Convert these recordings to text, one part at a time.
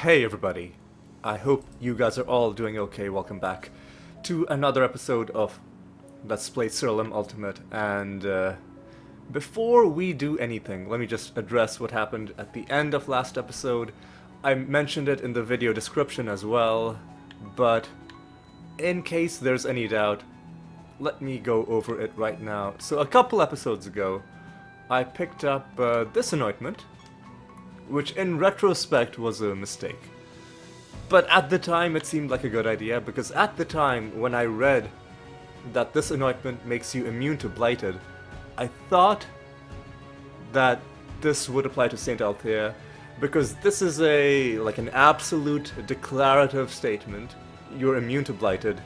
Hey everybody, I hope you guys are all doing okay. Welcome back to another episode of Let's Play Siralim Ultimate. And before we do anything, let me just address what happened at the end of last episode. I mentioned it in the video description as well, but in case there's any doubt, let me go over it right now. So a couple episodes ago, I picked up this anointment, which in retrospect was a mistake. But at the time it seemed like a good idea, because at the time when I read that this anointment makes you immune to Blighted, I thought that this would apply to Saint Althea, because this is an absolute declarative statement. You're immune to Blighted,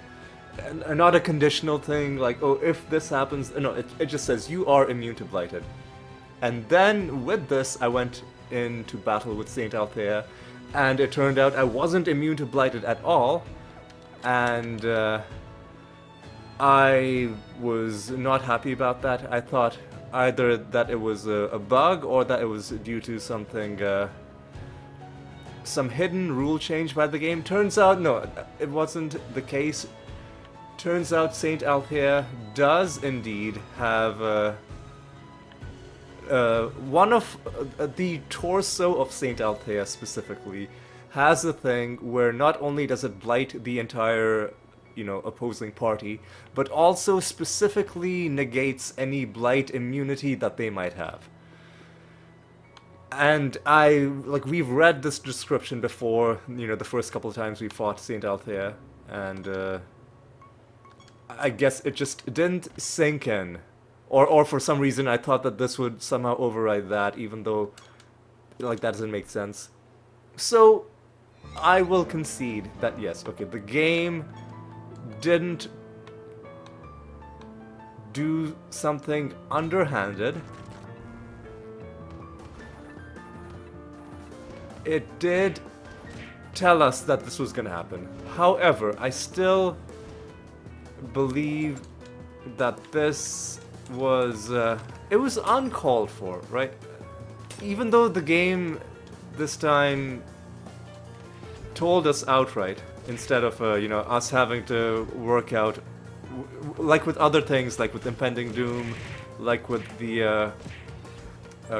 and not a conditional thing like, oh, if this happens. No, it just says you are immune to Blighted. And then with this I went into battle with Saint Althea, and it turned out I wasn't immune to Blighted at all, and I was not happy about that. I thought either that it was a bug or that it was due to something, some hidden rule change by the game. Turns out, no, it wasn't the case. Turns out Saint Althea does indeed have one of the torso of Saint Althea specifically has a thing where not only does it blight the entire, opposing party, but also specifically negates any blight immunity that they might have. And we've read this description before, the first couple of times we fought Saint Althea, and I guess it just didn't sink in. Or for some reason I thought that this would somehow override that, even though, that doesn't make sense. So, I will concede that yes, okay, the game didn't do something underhanded. It did tell us that this was gonna happen. However, I still believe that this was it was uncalled for, right? Even though the game this time told us outright, instead of us having to work out, like with other things, like with impending doom, like with the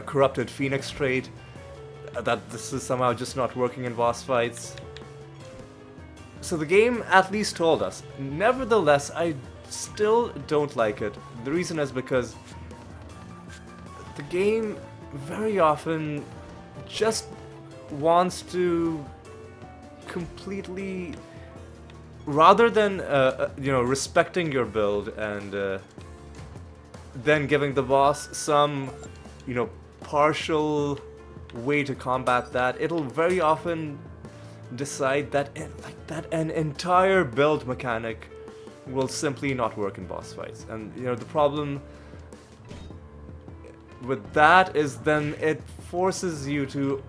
corrupted phoenix trait, that this is somehow just not working in boss fights. So the game at least told us. Nevertheless, I still don't like it. The reason is because the game very often just wants to completely, rather than respecting your build and then giving the boss some partial way to combat that, it'll very often decide that an entire build mechanic will simply not work in boss fights. And the problem with that is then it forces you to,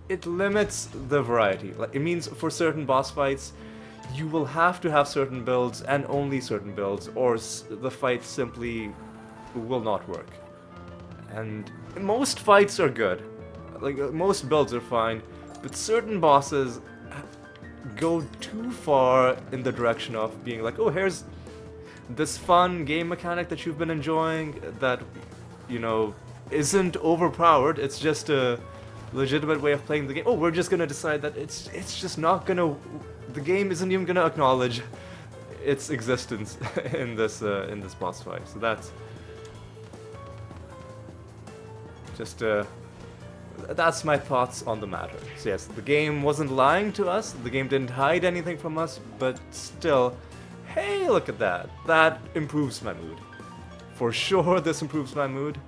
it limits the variety. Like, it means for certain boss fights you will have to have certain builds and only certain builds, or the fight simply will not work. And most fights are good, most builds are fine, but certain bosses go too far in the direction of being like, oh, here's this fun game mechanic that you've been enjoying that, isn't overpowered, it's just a legitimate way of playing the game. Oh, we're just gonna decide that it's just not gonna, the game isn't even gonna acknowledge its existence in this boss fight. So that's just that's my thoughts on the matter. So yes, the game wasn't lying to us, the game didn't hide anything from us, but still, hey, look at that. That improves my mood. For sure, this improves my mood.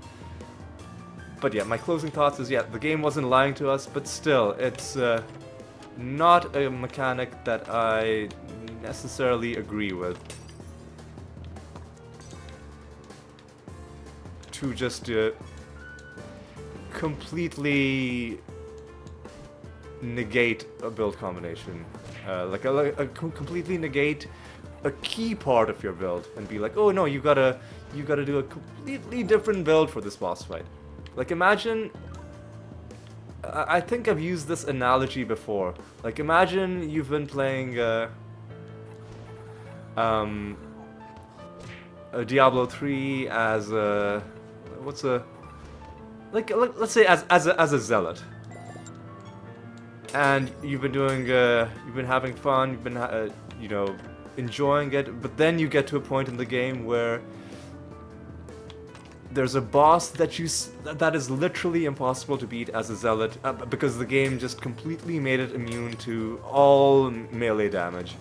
But yeah, my closing thoughts is, yeah, the game wasn't lying to us, but still, it's not a mechanic that I necessarily agree with. To just completely negate a build combination, completely negate a key part of your build and be like, oh no, you gotta do a completely different build for this boss fight. Like, imagine I think I've used this analogy before. Like, imagine you've been playing um, a Diablo 3 as a what's a like let's say as a zealot, and you've been doing you've been having fun, you've been you know, enjoying it, but then you get to a point in the game where there's a boss that that is literally impossible to beat as a zealot because the game just completely made it immune to all melee damage,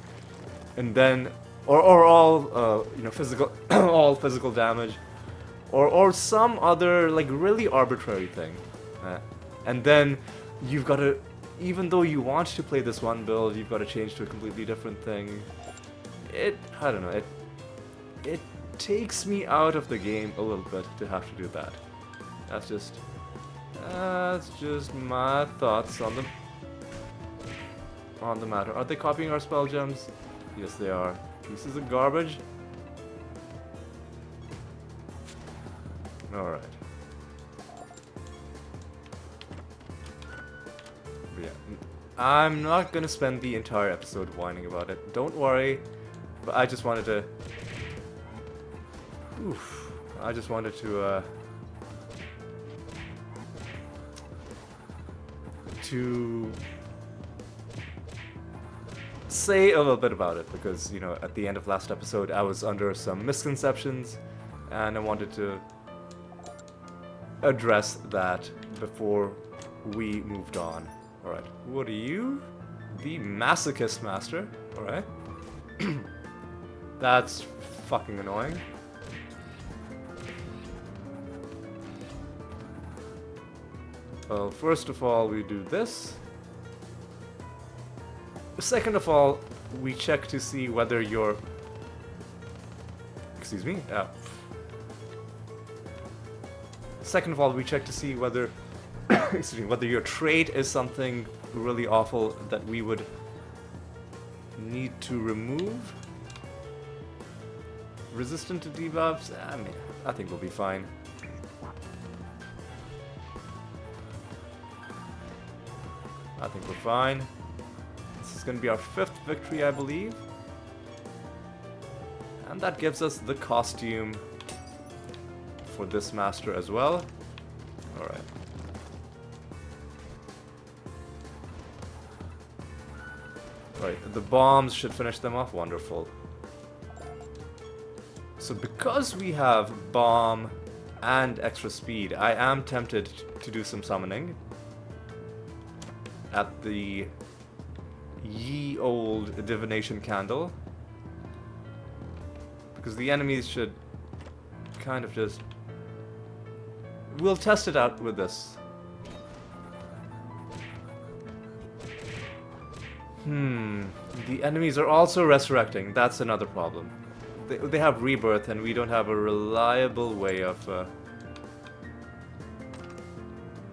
and then or all you know, physical all physical damage, or some other like really arbitrary thing, and then you've got to, even though you want to play this one build, you've got to change to a completely different thing. I don't know, it takes me out of the game a little bit to have to do that. That's just my thoughts on the matter. Are they copying our spell gems? Yes, they are. Pieces of garbage. All right. But yeah, I'm not gonna spend the entire episode whining about it. Don't worry. But I just wanted to. Oof. I just wanted to say a little bit about it, because, you know, at the end of last episode I was under some misconceptions and I wanted to address that before we moved on. Alright, what are you? The Masochist Master. Alright. That's fucking annoying. Well, first of all, we do this. Second of all, we check to see whether your... Excuse me? Second of all, we check to see whether... excuse me, whether your trait is something really awful that we would need to remove. Resistant to debuffs? I mean, I think we'll be fine. I think we're fine. This is going to be our 5th victory, I believe. And that gives us the costume for this master as well. Alright. Alright, the bombs should finish them off. Wonderful. So because we have bomb and extra speed, I am tempted to do some summoning at the ye old Divination Candle, because the enemies should kind of just... We'll test it out with this. The enemies are also resurrecting. That's another problem. They have rebirth, and we don't have a reliable way of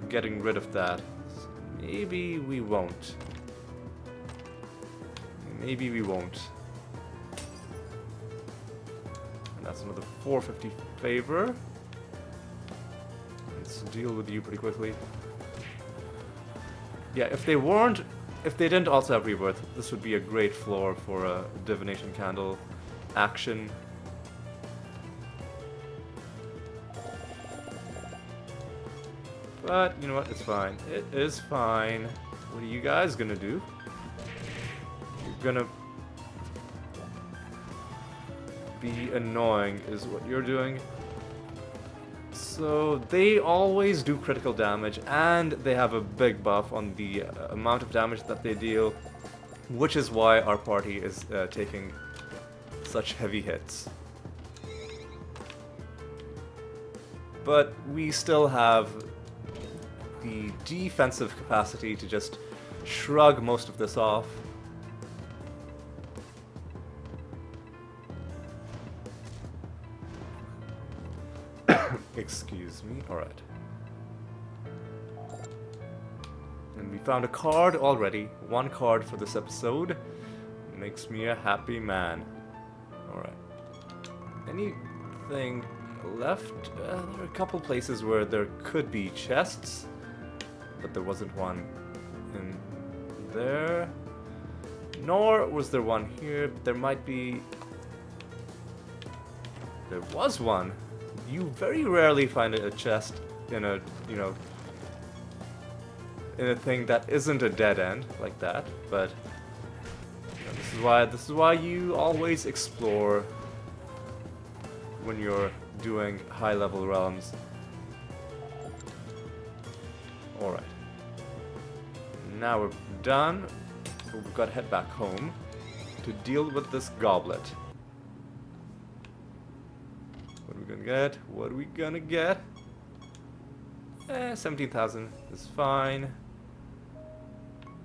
getting rid of that. Maybe we won't. Maybe we won't. And that's another 450 favor. Let's deal with you pretty quickly. Yeah, if they didn't also have rebirth, this would be a great floor for a Divination Candle action. But, you know what, it's fine. It is fine. What are you guys gonna do? You're gonna be annoying, is what you're doing. So, they always do critical damage, and they have a big buff on the amount of damage that they deal, which is why our party is taking such heavy hits. But we still have the defensive capacity to just shrug most of this off. Excuse me. Alright. And we found a card already. One card for this episode. Makes me a happy man. Alright. Anything left? There are a couple places where there could be chests. but there wasn't one in there. Nor was there one here, but there might be... There was one! You very rarely find a chest in a, you know, in a thing that isn't a dead end like that, but you know, this is why you always explore when you're doing high level realms. Alright. Now we're done. We've got to head back home to deal with this goblet. What are we gonna get? What are we gonna get? 17,000 is fine.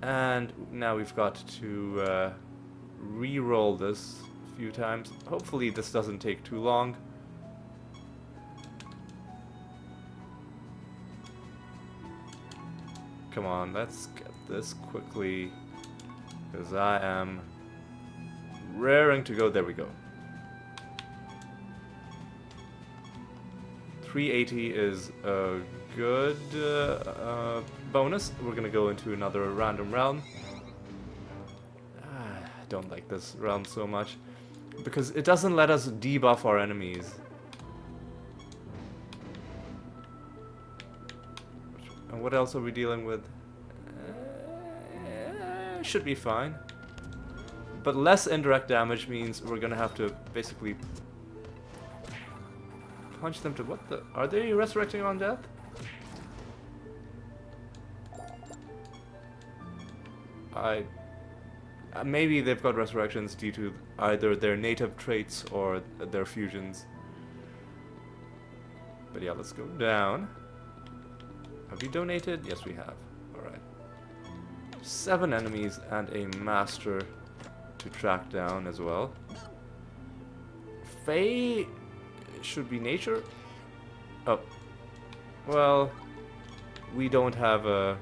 And now we've got to re-roll this a few times. Hopefully this doesn't take too long. Come on, let's get this quickly, because I am raring to go. There we go. 380 is a good bonus. We're gonna go into another random realm. I don't like this realm so much, because it doesn't let us debuff our enemies. And what else are we dealing with? Should be fine. But less indirect damage means we're gonna have to basically punch them to... What the... Are they resurrecting on death? Maybe they've got resurrections due to either their native traits or their fusions. But yeah, let's go down. Have we donated? Yes, we have. Alright. 7 enemies and a master to track down as well. Faye should be nature? Oh. Well, we don't have a...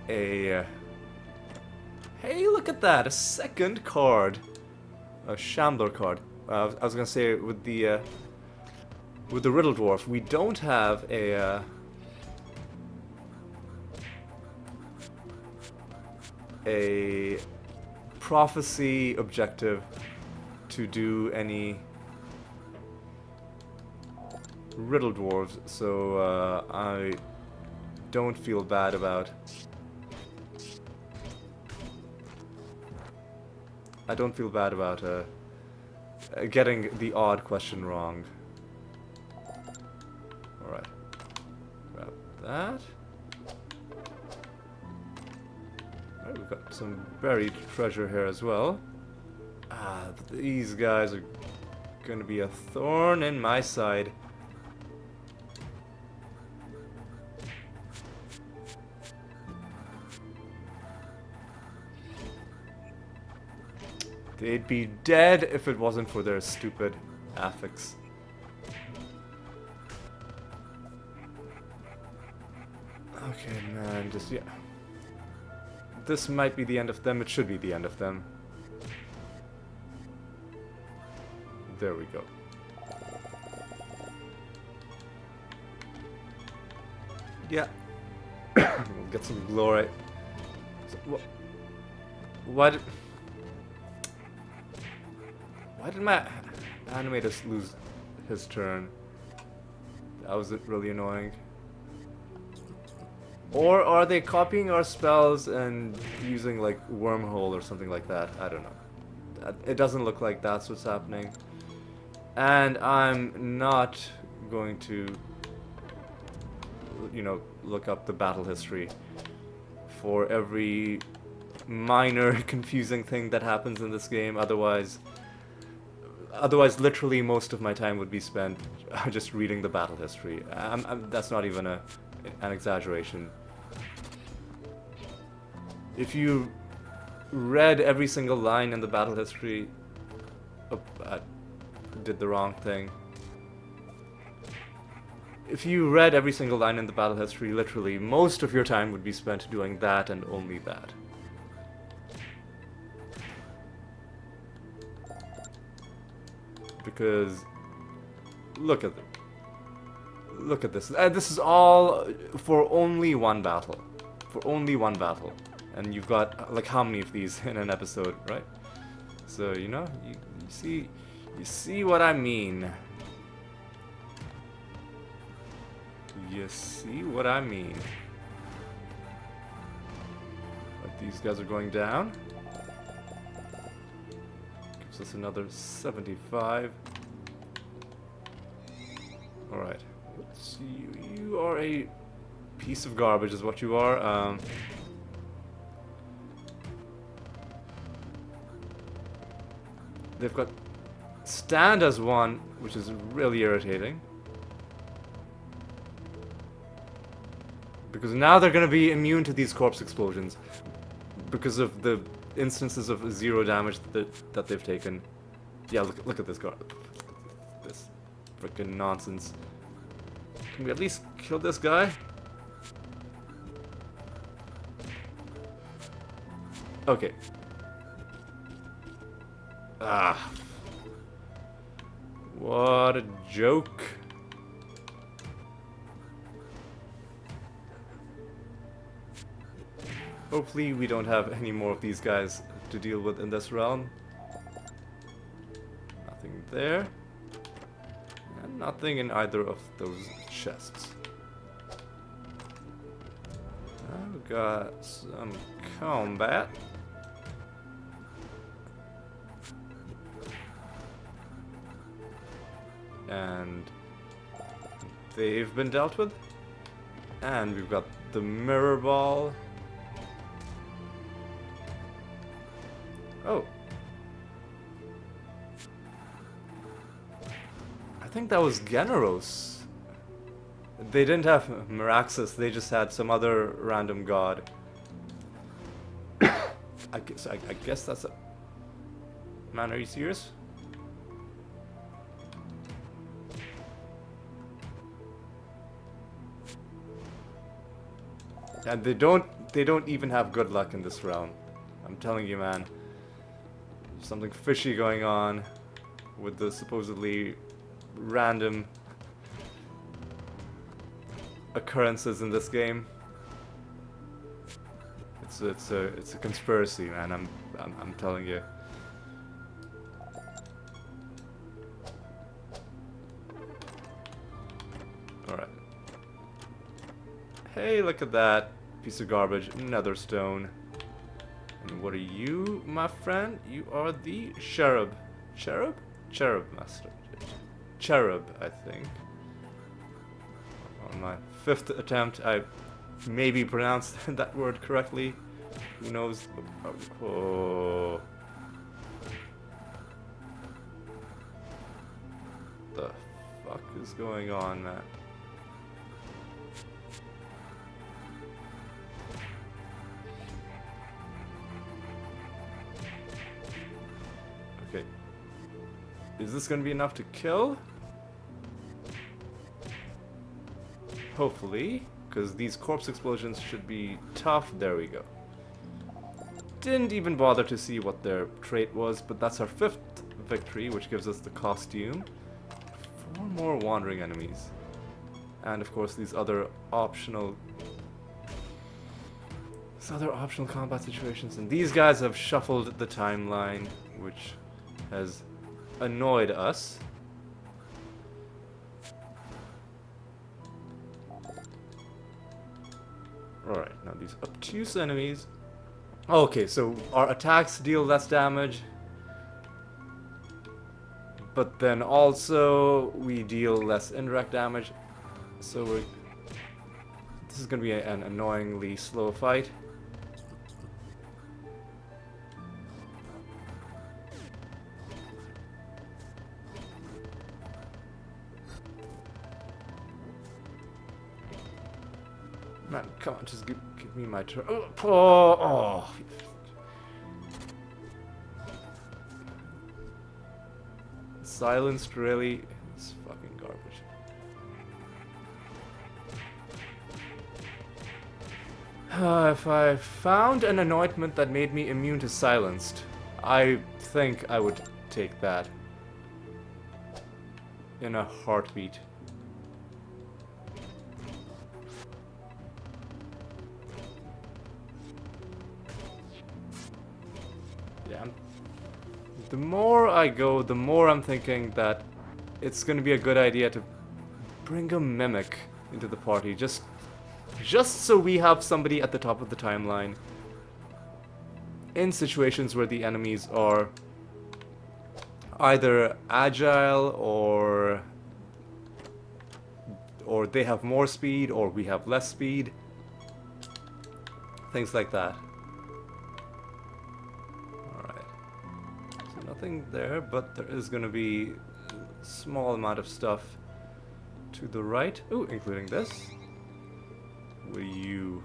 Hey, look at that! A second card! A Shambler card. I was gonna say, with the Riddle Dwarf, we don't have a prophecy objective to do any Riddle Dwarves, so I don't feel bad about... getting the odd question wrong. Alright. Grab that. Alright, we've got some buried treasure here as well. Ah, these guys are gonna be a thorn in my side. They'd be dead if it wasn't for their stupid affix. Okay, man, just, yeah. This might be the end of them. It should be the end of them. There we go. Yeah. We'll get some glory. So, why did my animator lose his turn? That was really annoying. Or are they copying our spells and using like wormhole or something like that? I don't know. It doesn't look like that's what's happening. And I'm not going to, you know, look up the battle history for every minor confusing thing that happens in this game. Otherwise, literally most of my time would be spent just reading the battle history. That's not even an exaggeration. If you read every single line in the battle history... Oh, I did the wrong thing. If you read every single line in the battle history, literally, most of your time would be spent doing that and only that. Because look at them. Look at this. This is all for only one battle. For only one battle. And you've got, like, how many of these in an episode, right? So, you know, you see what I mean. You see what I mean. But these guys are going down. Gives us another 75. Alright. You are a piece of garbage is what you are. They've got stand as one, which is really irritating. Because now they're going to be immune to these corpse explosions. Because of the instances of 0 damage that they've taken. Yeah, look at this guard. This freaking nonsense. Can we at least kill this guy? Okay. Ah. What a joke. Hopefully we don't have any more of these guys to deal with in this realm. Nothing there. And nothing in either of those chests. I've got some combat. And they've been dealt with. And we've got the mirror ball. Oh. I think that was Generos. They didn't have Meraxus, they just had some other random god. I guess that's a... Man, are you serious? And they don't even have good luck in this round. I'm telling you, man. There's something fishy going on with the supposedly random occurrences in this game. It's a conspiracy, man. I'm telling you. All right. Hey, look at that piece of garbage. Nether stone. And what are you, my friend? You are the cherub. Cherub? Cherub master. Cherub, I think. On my 5th attempt, I maybe pronounced that word correctly. Who knows? Oh. The fuck is going on, man? Okay. Is this gonna be enough to kill? Hopefully, because these corpse explosions should be tough. There we go. Didn't even bother to see what their trait was, but that's our 5th victory, which gives us the costume. 4 more wandering enemies. And of course these other optional combat situations. And these guys have shuffled the timeline, which has annoyed us. Alright, now these obtuse enemies. Okay, so our attacks deal less damage. But then also we deal less indirect damage. So this is gonna be an annoyingly slow fight. Man, come on, just give me my turn. Oh. Silenced, really? It's fucking garbage. If I found an anointment that made me immune to silenced, I think I would take that. In a heartbeat. The more I go, the more I'm thinking that it's going to be a good idea to bring a mimic into the party, just so we have somebody at the top of the timeline in situations where the enemies are either agile or they have more speed or we have less speed. Things like that. Alright. So nothing there, but there is going to be a small amount of stuff to the right. Ooh, including this. Will you...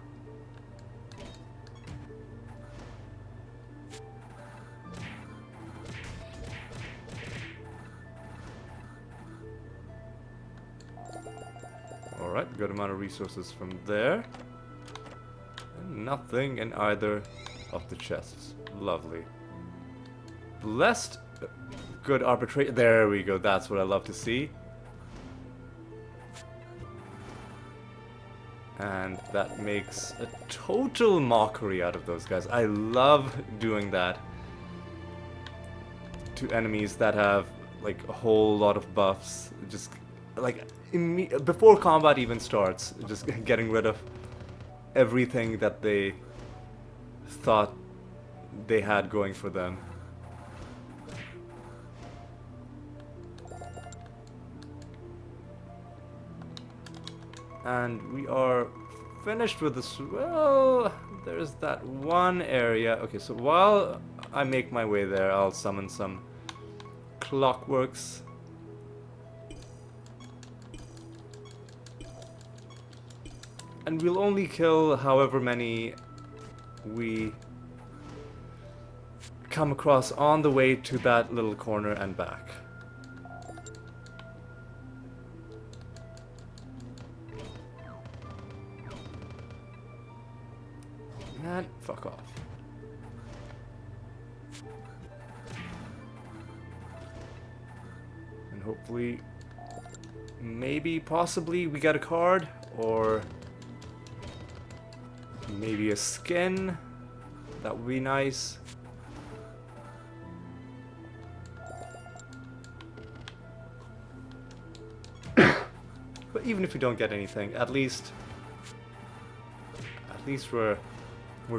Alright, good amount of resources from there. And nothing in either of the chests. Lovely. Blessed. Good arbitration. There we go, that's what I love to see. And that makes a total mockery out of those guys. I love doing that to enemies that have like a whole lot of buffs. Just like before combat even starts, just getting rid of everything that they thought they had going for them. And we are finished with this. Well, there's that one area. Okay, so while I make my way there, I'll summon some clockworks. And we'll only kill however many we come across on the way to that little corner and back. And fuck off. And hopefully, maybe, possibly, we get a card, or maybe a skin. That would be nice. But even if we don't get anything, at least we're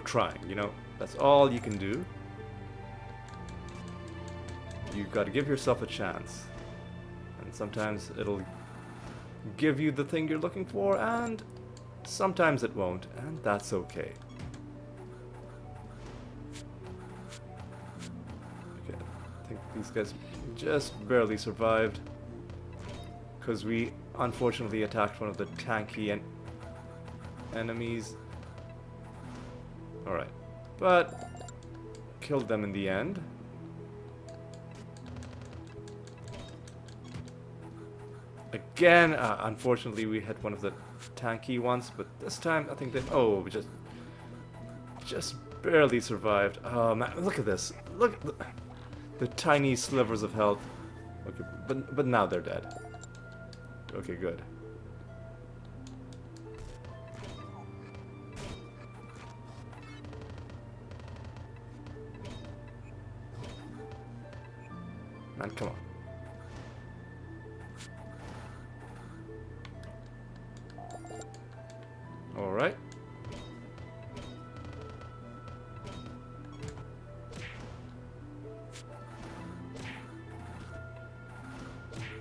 trying, you know? That's all you can do. You've got to give yourself a chance. And sometimes it'll give you the thing you're looking for, and sometimes it won't, and that's okay. Okay, I think these guys just barely survived, because we unfortunately attacked one of the tanky enemies. Alright, but killed them in the end. Again, unfortunately we hit one of the tanky ones, but this time I think that, oh, we just barely survived. Oh man, look at this. Look at the tiny slivers of health. Okay, but now they're dead. Okay, good. Man, come on. All right.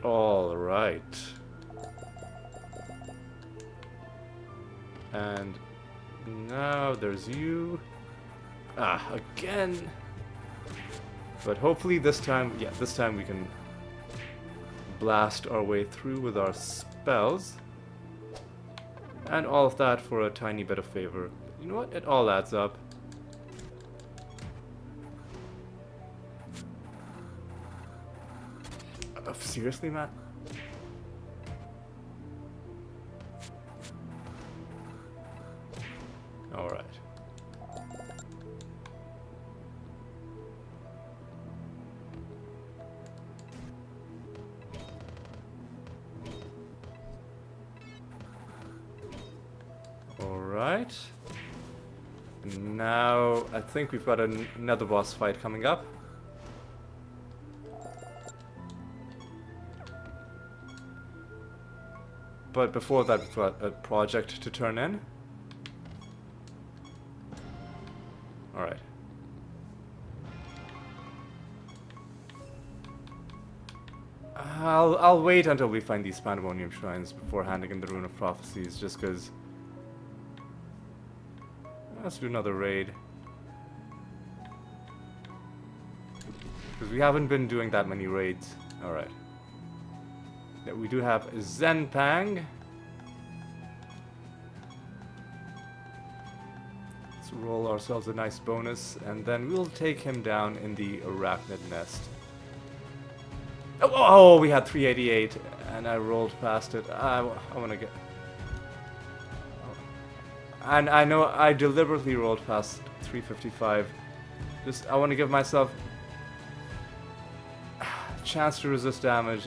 All right. And now there's you. Again. But hopefully this time, yeah, this time we can blast our way through with our spells. And all of that for a tiny bit of favor. You know what? It all adds up. Seriously, Matt? Alright. Alright. Now, I think we've got another boss fight coming up. But before that, we've got a project to turn in. Alright. I'll wait until we find these Pandemonium Shrines before handing in the Rune of Prophecies, just because... Let's do another raid. Because we haven't been doing that many raids. Alright. We do have Zenpang. Let's roll ourselves a nice bonus, and then we'll take him down in the Arachnid Nest. Oh, we had 388, and I rolled past it. I want to get... And I know I deliberately rolled past 355. Just, I want to give myself a chance to resist damage.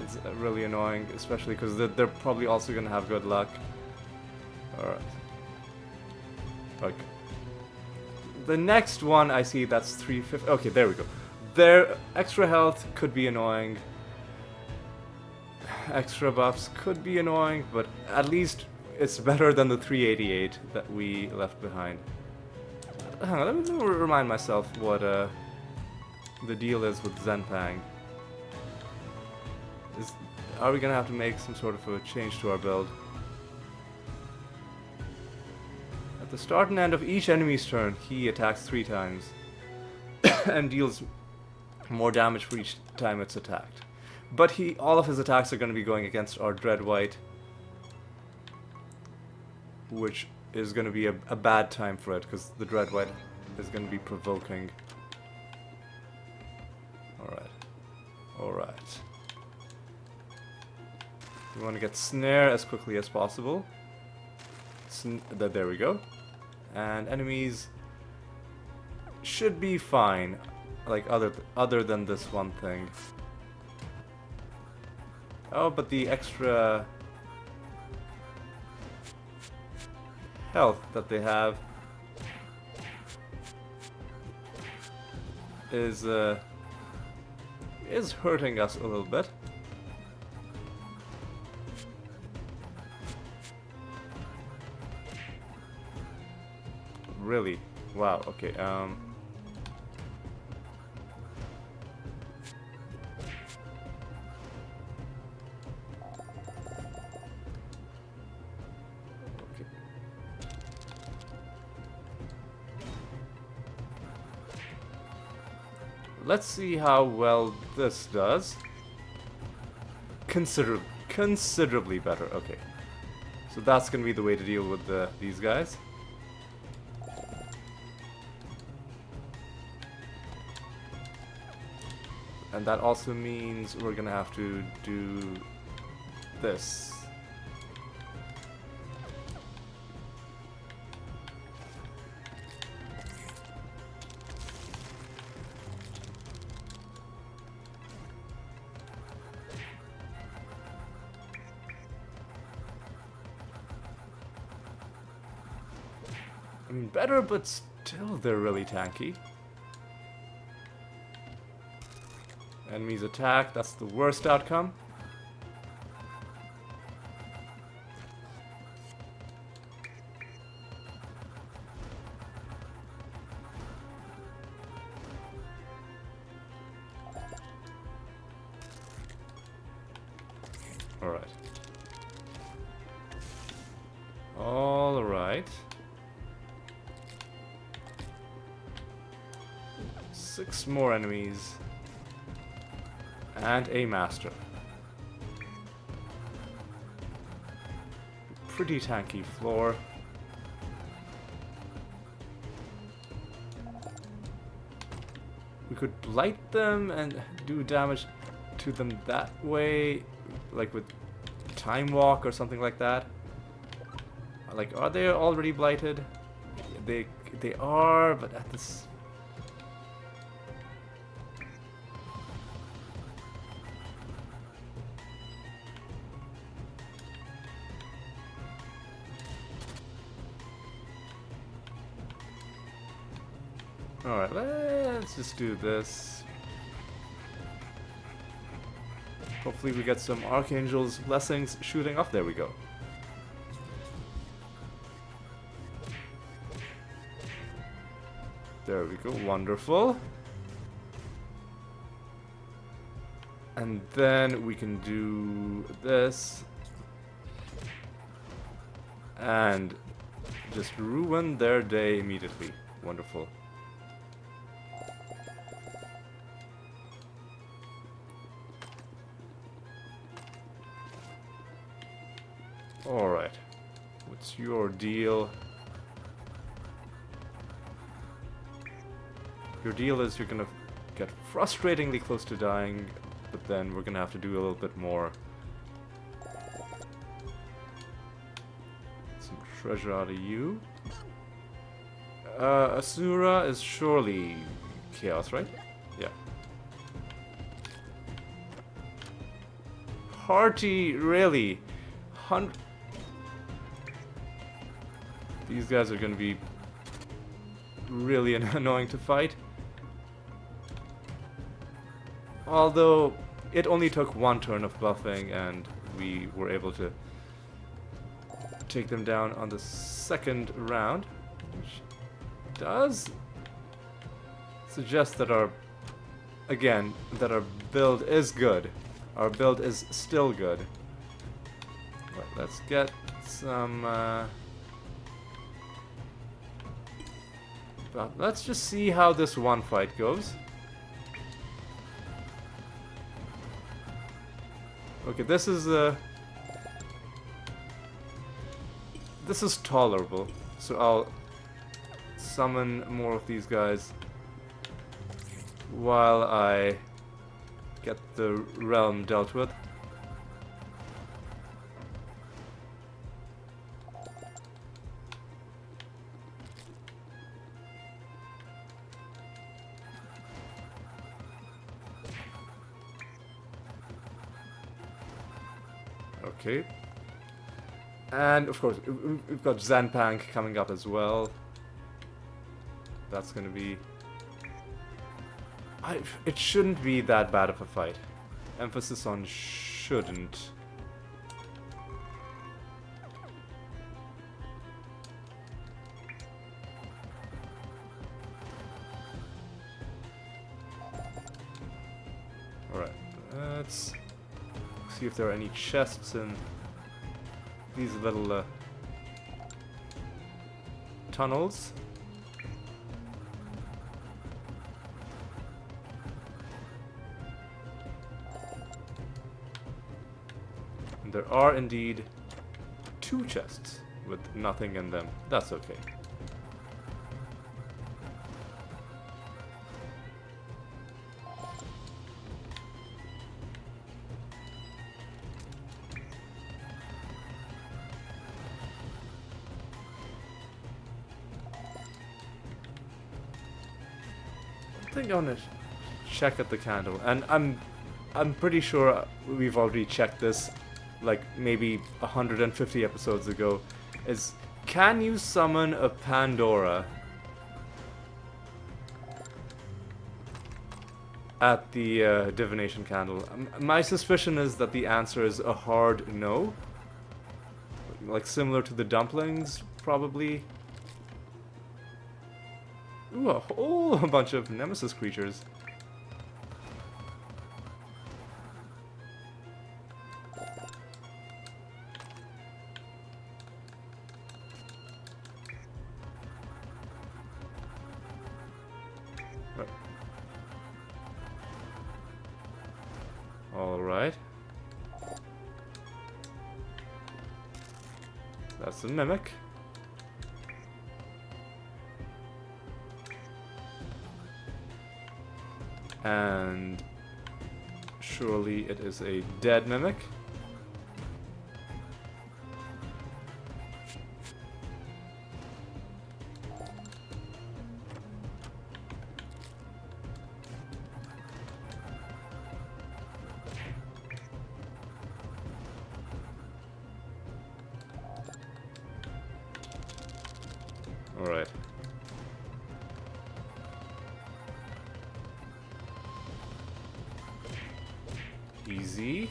It's really annoying, especially because they're probably also going to have good luck. Alright. Like, the next one I see, that's 350. Okay, there we go. Their extra health could be annoying. Extra buffs could be annoying, but at least it's better than the 388 that we left behind. Hang on, let me remind myself what the deal is with Zenpang. Are we gonna have to make some sort of a change to our build? At the start and end of each enemy's turn, he attacks 3 times and deals more damage for each time it's attacked. But all of his attacks are going to be going against our Dread White, which is going to be a bad time for it, because the Dread White is going to be provoking. Alright. Alright. We want to get Snare as quickly as possible. There we go. And enemies should be fine, like other than this one thing. Oh, but the extra health that they have is hurting us a little bit. Really? Wow, okay, okay. Let's see how well this does. Considerably better, okay. So that's gonna be the way to deal with these guys. And that also means we're gonna have to do this. I mean, better, but still they're really tanky. Enemies attack, that's the worst outcome. Alright. Alright. 6 more enemies. And a master. Pretty tanky floor. We could blight them and do damage to them that way, like with Time Walk or something like that. Like, are they already blighted? They are, but at this... Alright, let's just do this. hopefully we get some Archangel's blessings shooting off. There we go. There we go, wonderful. And then we can do this. And just ruin their day immediately. Wonderful. Alright. What's your deal? Your deal is you're gonna get frustratingly close to dying, but then we're gonna have to do a little bit more. Some treasure out of you. Asura is surely chaos, right? Yeah. Hearty, really? These guys are gonna be really annoying to fight. Although, it only took one turn of buffing and we were able to take them down on the second round, which does suggest that our build is good. Our build is still good. Right, let's get some but let's just see how this one fight goes. Okay, this is tolerable, so I'll summon more of these guys while I get the realm dealt with. Okay. And of course, we've got Zanpank coming up as well. That's gonna be... it shouldn't be that bad of a fight. Emphasis on shouldn't. Alright, let's see if there are any chests in these little tunnels. And there are indeed 2 chests with nothing in them. That's okay. I think I want to check at the candle, and I'm pretty sure we've already checked this, like maybe 150 episodes ago. Is can you summon a Pandora at the Divination Candle? My suspicion is that the answer is a hard no, like similar to the dumplings, probably. Ooh, a whole bunch of Nemesis creatures. Right. All right. That's a mimic. And surely it is a dead mimic. All right. Easy.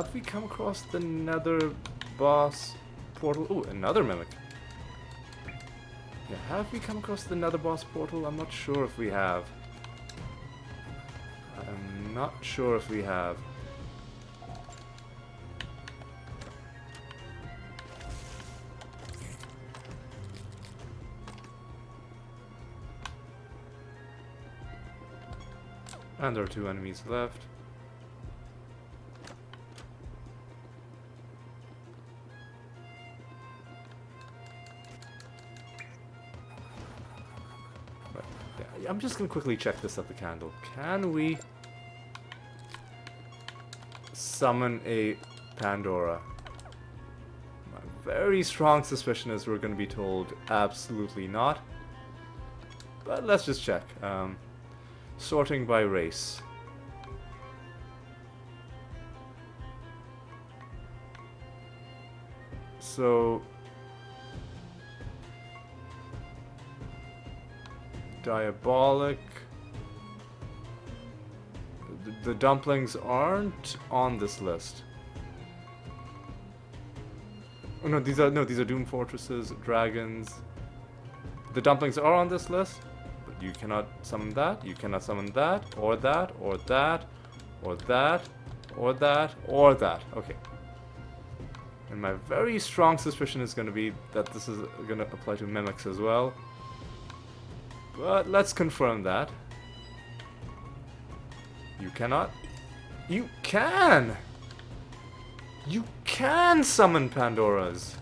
have we come across the nether boss portal? Oh, another mimic. Yeah, have we come across the nether boss portal? I'm not sure if we have. I'm not sure if we have. And there are 2 enemies left. Right. Yeah, I'm just gonna quickly check this at the candle. Can we summon a Pandora? My very strong suspicion is we're gonna be told absolutely not. But let's just check. Sorting by race. So diabolic. The dumplings aren't on this list. Oh no, these are Doom Fortresses, dragons. The dumplings are on this list. You cannot summon that, you cannot summon that, or that, or that, or that, or that, or that. Okay. And my very strong suspicion is going to be that this is going to apply to mimics as well. But let's confirm that. You cannot. You can! You can summon Pandoras!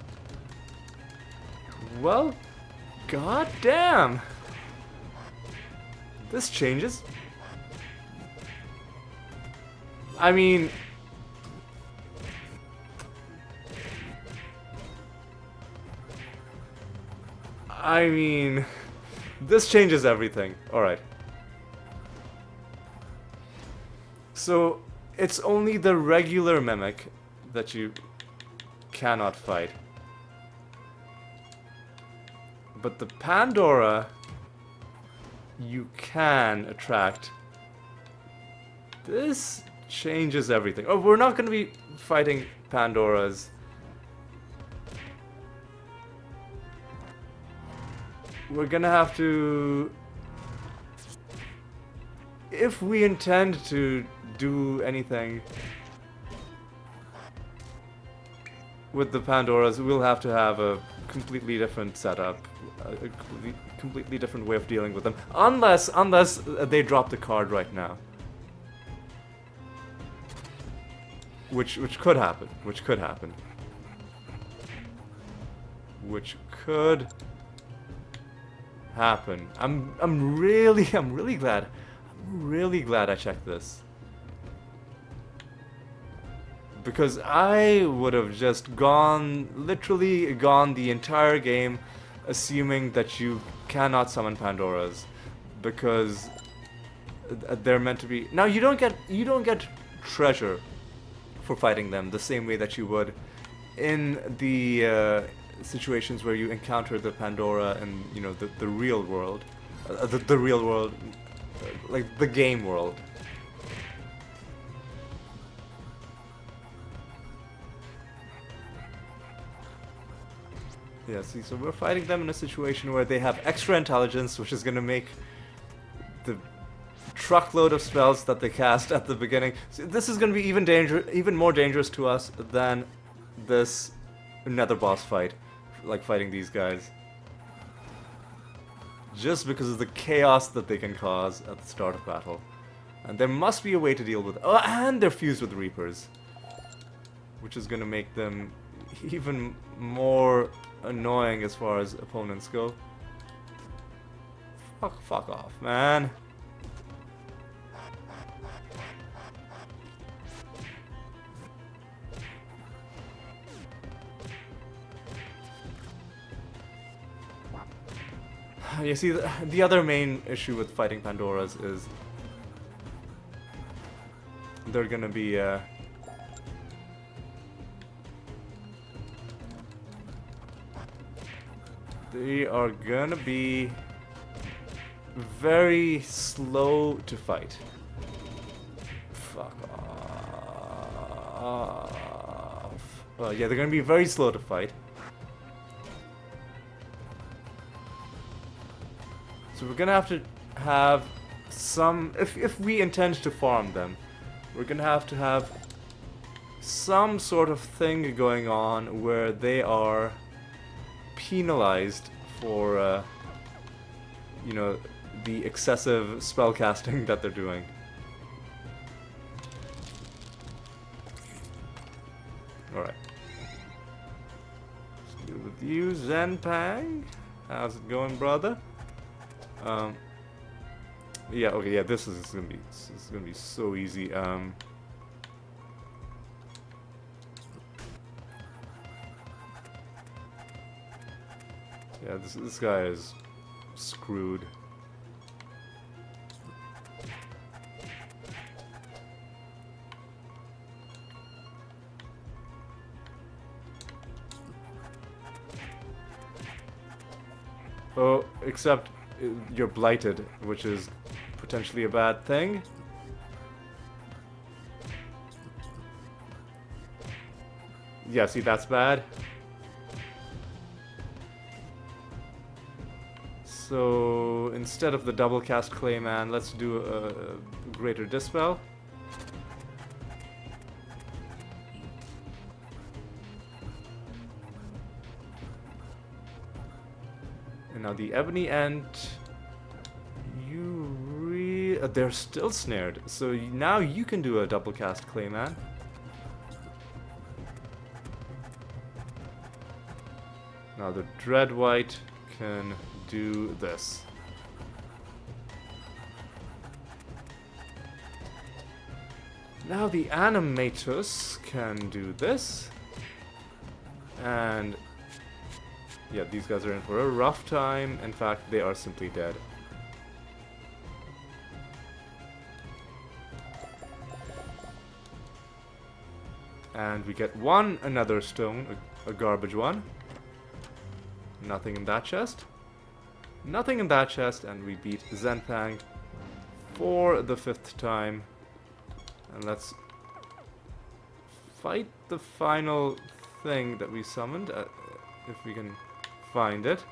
Well, goddamn! This changes. I mean... this changes everything. Alright. So, it's only the regular mimic that you cannot fight. But the Pandora... you can attract. This changes everything. Oh, we're not going to be fighting Pandoras. We're going to have to... if we intend to do anything with the Pandoras, we'll have to have a completely different setup. A completely different way of dealing with them, unless they drop the card right now, which could happen, which could happen. I'm really glad I checked this, because I would have just literally gone the entire game assuming that you cannot summon Pandoras, because they're meant to be. Now you don't get treasure for fighting them the same way that you would in the situations where you encounter the Pandora in, you know, the real world, the real world, like the game world. Yeah, see, so we're fighting them in a situation where they have extra intelligence, which is going to make the truckload of spells that they cast at the beginning. So this is going to be even more dangerous to us than this nether boss fight, like fighting these guys. Just because of the chaos that they can cause at the start of battle. And there must be a way to deal with... Oh, and they're fused with Reapers, which is going to make them even more annoying as far as opponents go. Fuck off, man. You see, the other main issue with fighting Pandoras is they're gonna be they are gonna be very slow to fight. Fuck Yeah, they're gonna be very slow to fight. So we're gonna have some, if we intend to farm them, we're gonna have to have some sort of thing going on where they are penalized for, you know, the excessive spellcasting that they're doing. Alright. Let's deal with you, Zenpang. How's it going, brother? Yeah, okay, yeah, this is gonna be so easy. Yeah, this guy is screwed. Oh, except you're blighted, which is potentially a bad thing. Yeah, see, that's bad. So instead of the double cast Clayman, let's do a greater dispel. And now the Ebony Ant, they're still snared, so now you can do a double cast Clayman. Now the Dreadwhite can do this. Now the Animatus can do this. And yeah, these guys are in for a rough time. In fact, they are simply dead. And we get another stone, a garbage one. Nothing in that chest. Nothing in that chest, and we beat Zenpang for the 5th time. And let's fight the final thing that we summoned, if we can find it.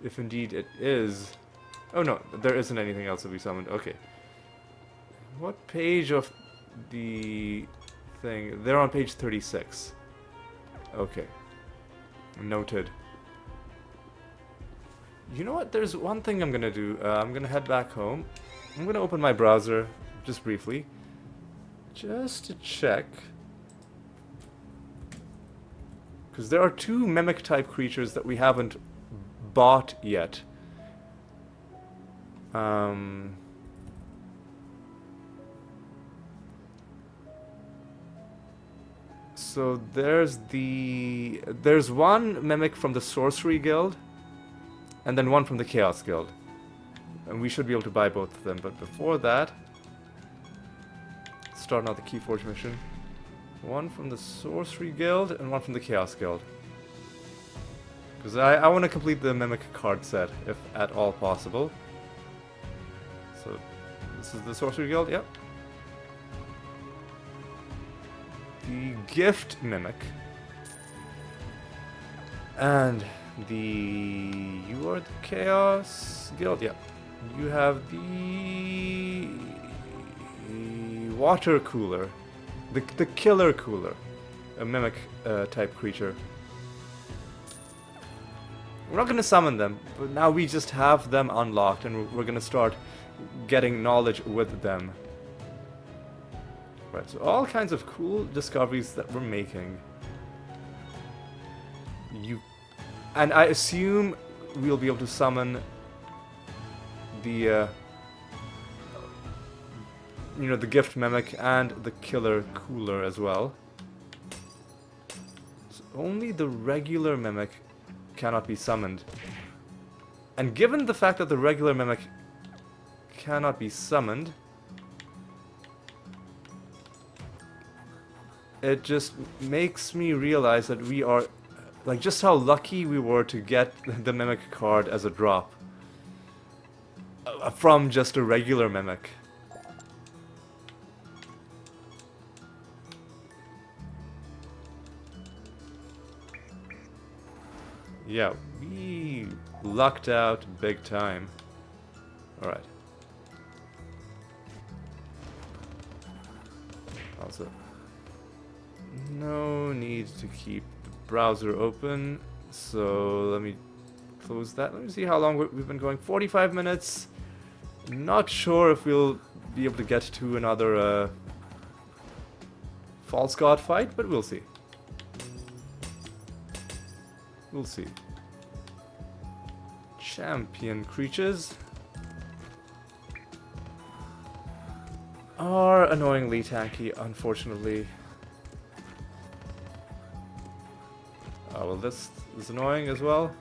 If indeed it is... Oh no, there isn't anything else that we summoned. Okay. What page of the thing? They're on page 36. Okay. Noted. You know what? There's one thing I'm gonna do. I'm gonna head back home. I'm gonna open my browser just briefly, just to check, because there are 2 mimic type creatures that we haven't bought yet. So there's one mimic from the Sorcery Guild, and then one from the Chaos Guild. And we should be able to buy both of them, but before that, starting out the Keyforge mission. One from the Sorcery Guild, and one from the Chaos Guild. Because I want to complete the Mimic card set, if at all possible. So, this is the Sorcery Guild, yep. The Gift Mimic. And you are the Chaos Guild, yep. You have the Water Cooler. The Killer Cooler. A Mimic type creature. We're not going to summon them, but now we just have them unlocked, and we're going to start getting knowledge with them. Right, so all kinds of cool discoveries that we're making. And I assume we'll be able to summon the the Gift Mimic and the Killer Cooler as well. So only the regular Mimic cannot be summoned. And given the fact that the regular Mimic cannot be summoned, it just makes me realize that we are, like, just how lucky we were to get the Mimic card as a drop from just a regular Mimic. Yeah, we lucked out big time. Alright. Also, no need to keep the browser open, so let me close that. Let me see how long we've been going. 45 minutes. Not sure if we'll be able to get to another false god fight, but we'll see. We'll see. Champion creatures are annoyingly tanky, unfortunately. Oh, well, this is annoying as well.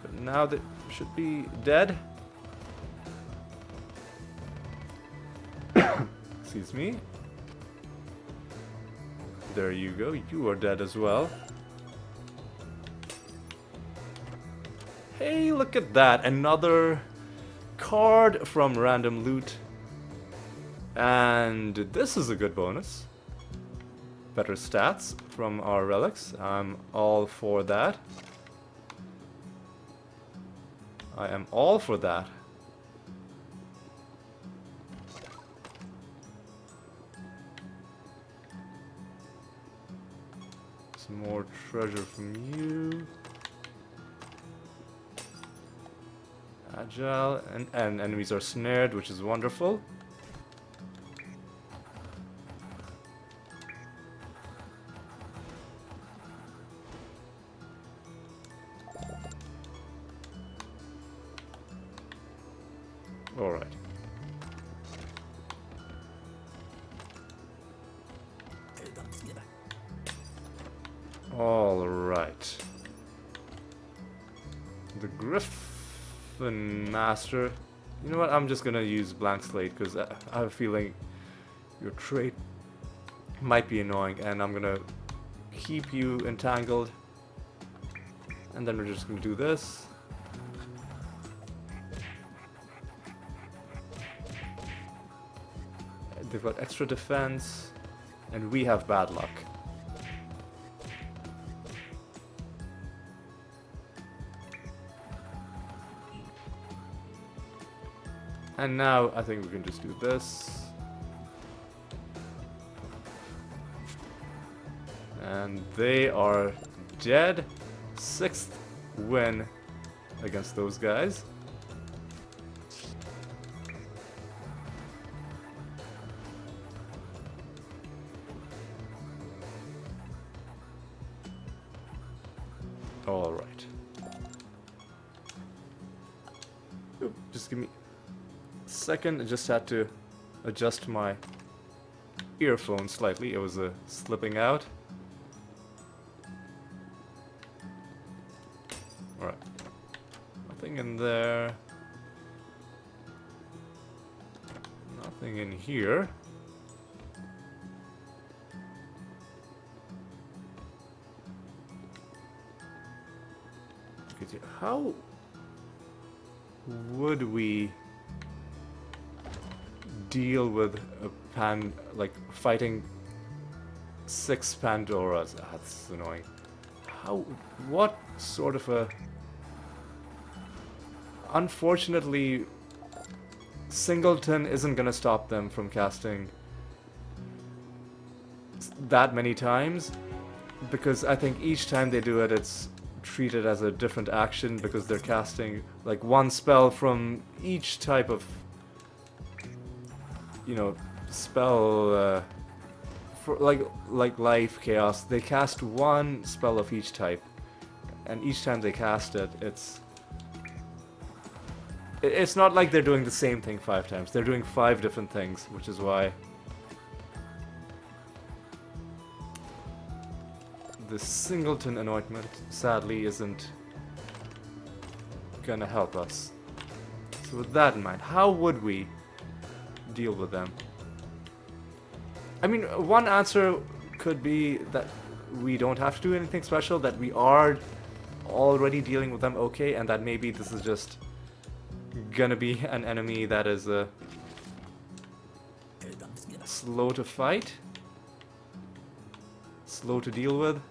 But now that should be dead. Excuse me. There you go. You are dead as well. Hey, look at that. Another card from random loot. And this is a good bonus. Better stats from our relics. I'm all for that. I am all for that. Some more treasure from you. Agile, and enemies are snared, which is wonderful. Alright. Alright. The Griffin Master. You know what? I'm just gonna use Blank Slate because I have a feeling your trait might be annoying, and I'm gonna keep you entangled. And then we're just gonna do this. They've got extra defense, and we have bad luck. And now I think we can just do this. And they are dead. 6th win against those guys. All right. Oop, just give me a second. I just had to adjust my earphone slightly. It was slipping out. All right. Nothing in there. Nothing in here. How would we deal with a fighting 6 Pandoras? That's annoying. What sort of a... Unfortunately, Singleton isn't gonna stop them from casting that many times, because I think each time they do it, it's treated as a different action because they're casting like one spell from each type of, you know, spell for like life, chaos. They cast one spell of each type, and each time they cast it, it's not like they're doing the same thing 5 times. They're doing 5 different things, which is why the Singleton anointment, sadly, isn't gonna help us. So with that in mind, how would we deal with them? I mean, one answer could be that we don't have to do anything special, that we are already dealing with them okay, and that maybe this is just gonna be an enemy that is slow to fight, slow to deal with.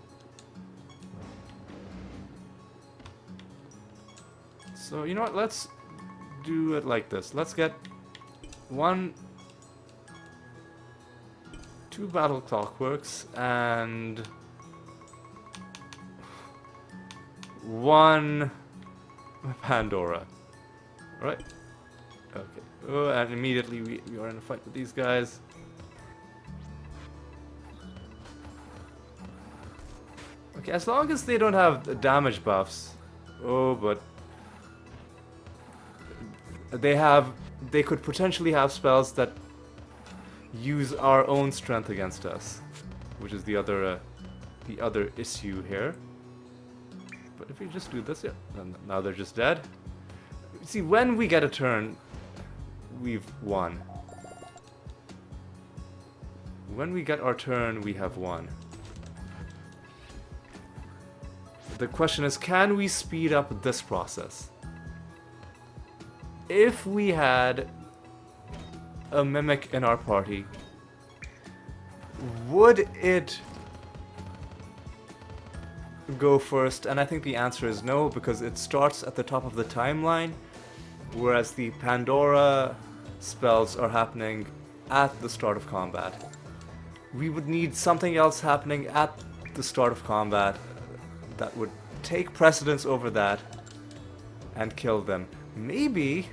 So, you know what? Let's do it like this. Let's get 2 battle clockworks and 1 Pandora. Right? Okay. Oh, and immediately we are in a fight with these guys. Okay, as long as they don't have damage buffs. Oh, but they could potentially have spells that use our own strength against us, which is the other issue here. But if we just do this, yeah, then now they're just dead. See, when we get a turn, we've won. When we get our turn, we have won. The question is, can we speed up this process? If we had a mimic in our party, would it go first? And I think the answer is no, because it starts at the top of the timeline, whereas the Pandora spells are happening at the start of combat. We would need something else happening at the start of combat that would take precedence over that and kill them. Maybe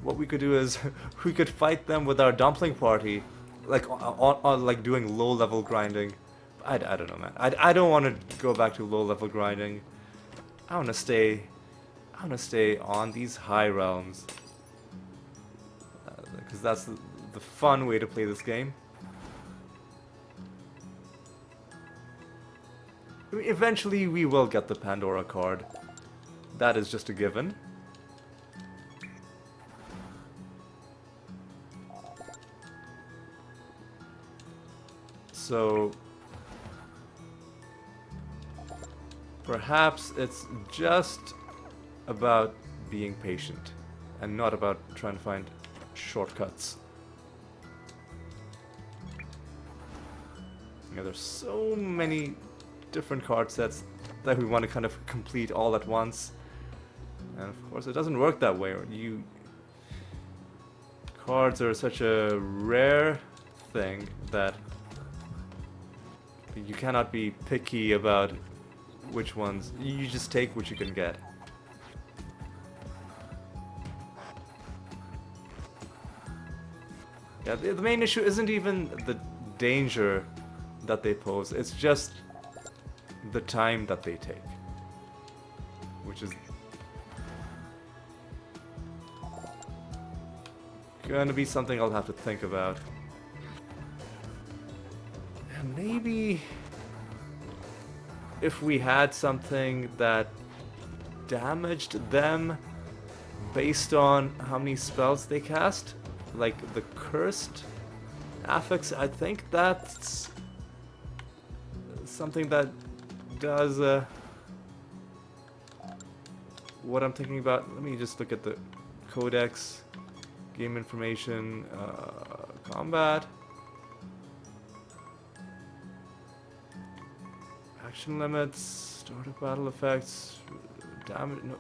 what we could do is we could fight them with our dumpling party, like on like doing low level grinding. I don't know, man. I don't want to go back to low level grinding. I want to stay on these high realms, because that's the fun way to play this game. I mean, eventually we will get the Pandora card. That is just a given. So perhaps it's just about being patient and not about trying to find shortcuts. Yeah, there's so many different card sets that we want to kind of complete all at once, and of course it doesn't work that way. Cards are such a rare thing that you cannot be picky about which ones. You just take what you can get. Yeah, the main issue isn't even the danger that they pose, it's just the time that they take, which is gonna be something I'll have to think about. And maybe if we had something that damaged them based on how many spells they cast, like the cursed affix, I think that's something that does what I'm thinking about. Let me just look at the codex, game information, combat, action limits, start of battle effects, damage, no,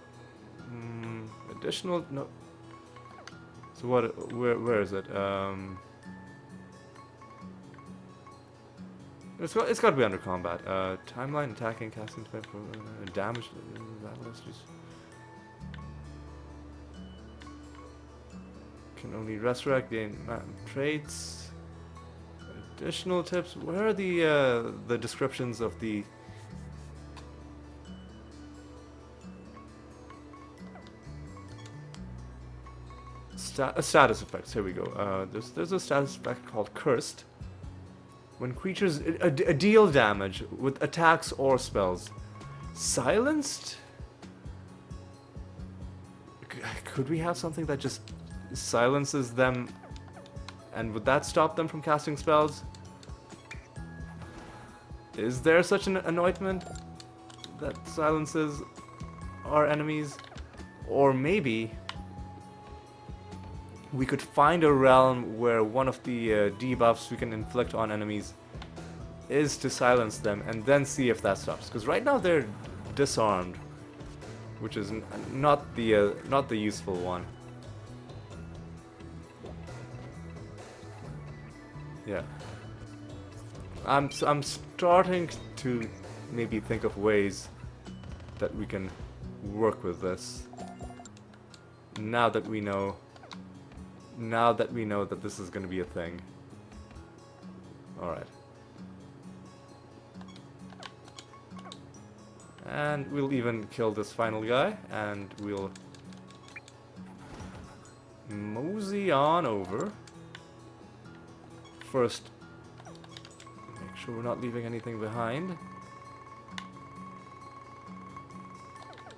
additional, no. So what, where is it? It's got to be under combat. Timeline, attacking, casting, damage, battle histories. Can only resurrect, gain traits. Additional tips. Where are the descriptions of the status effects? Here we go. There's a status effect called Cursed. When creatures deal damage with attacks or spells. Silenced? Could we have something that just silences them, and would that stop them from casting spells? Is there such an anointment that silences our enemies? Or maybe we could find a realm where one of the debuffs we can inflict on enemies is to silence them, and then see if that stops. Because right now they're disarmed. which is not the useful one. Yeah. I'm starting to maybe think of ways that we can work with this. Now that we know that this is going to be a thing. All right. And we'll even kill this final guy, and we'll mosey on over. First, make sure we're not leaving anything behind.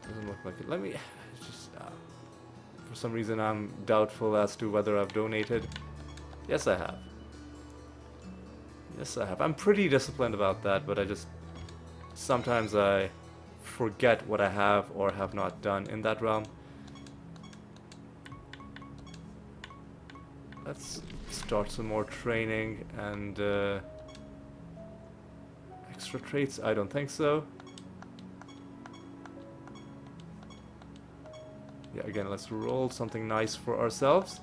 Doesn't look like it. Let me just... for some reason I'm doubtful as to whether I've donated. Yes, I have. Yes, I have. I'm pretty disciplined about that, but I just... sometimes I forget what I have or have not done in that realm. Let's start some more training and extra traits. I don't think so. Yeah, again, let's roll something nice for ourselves.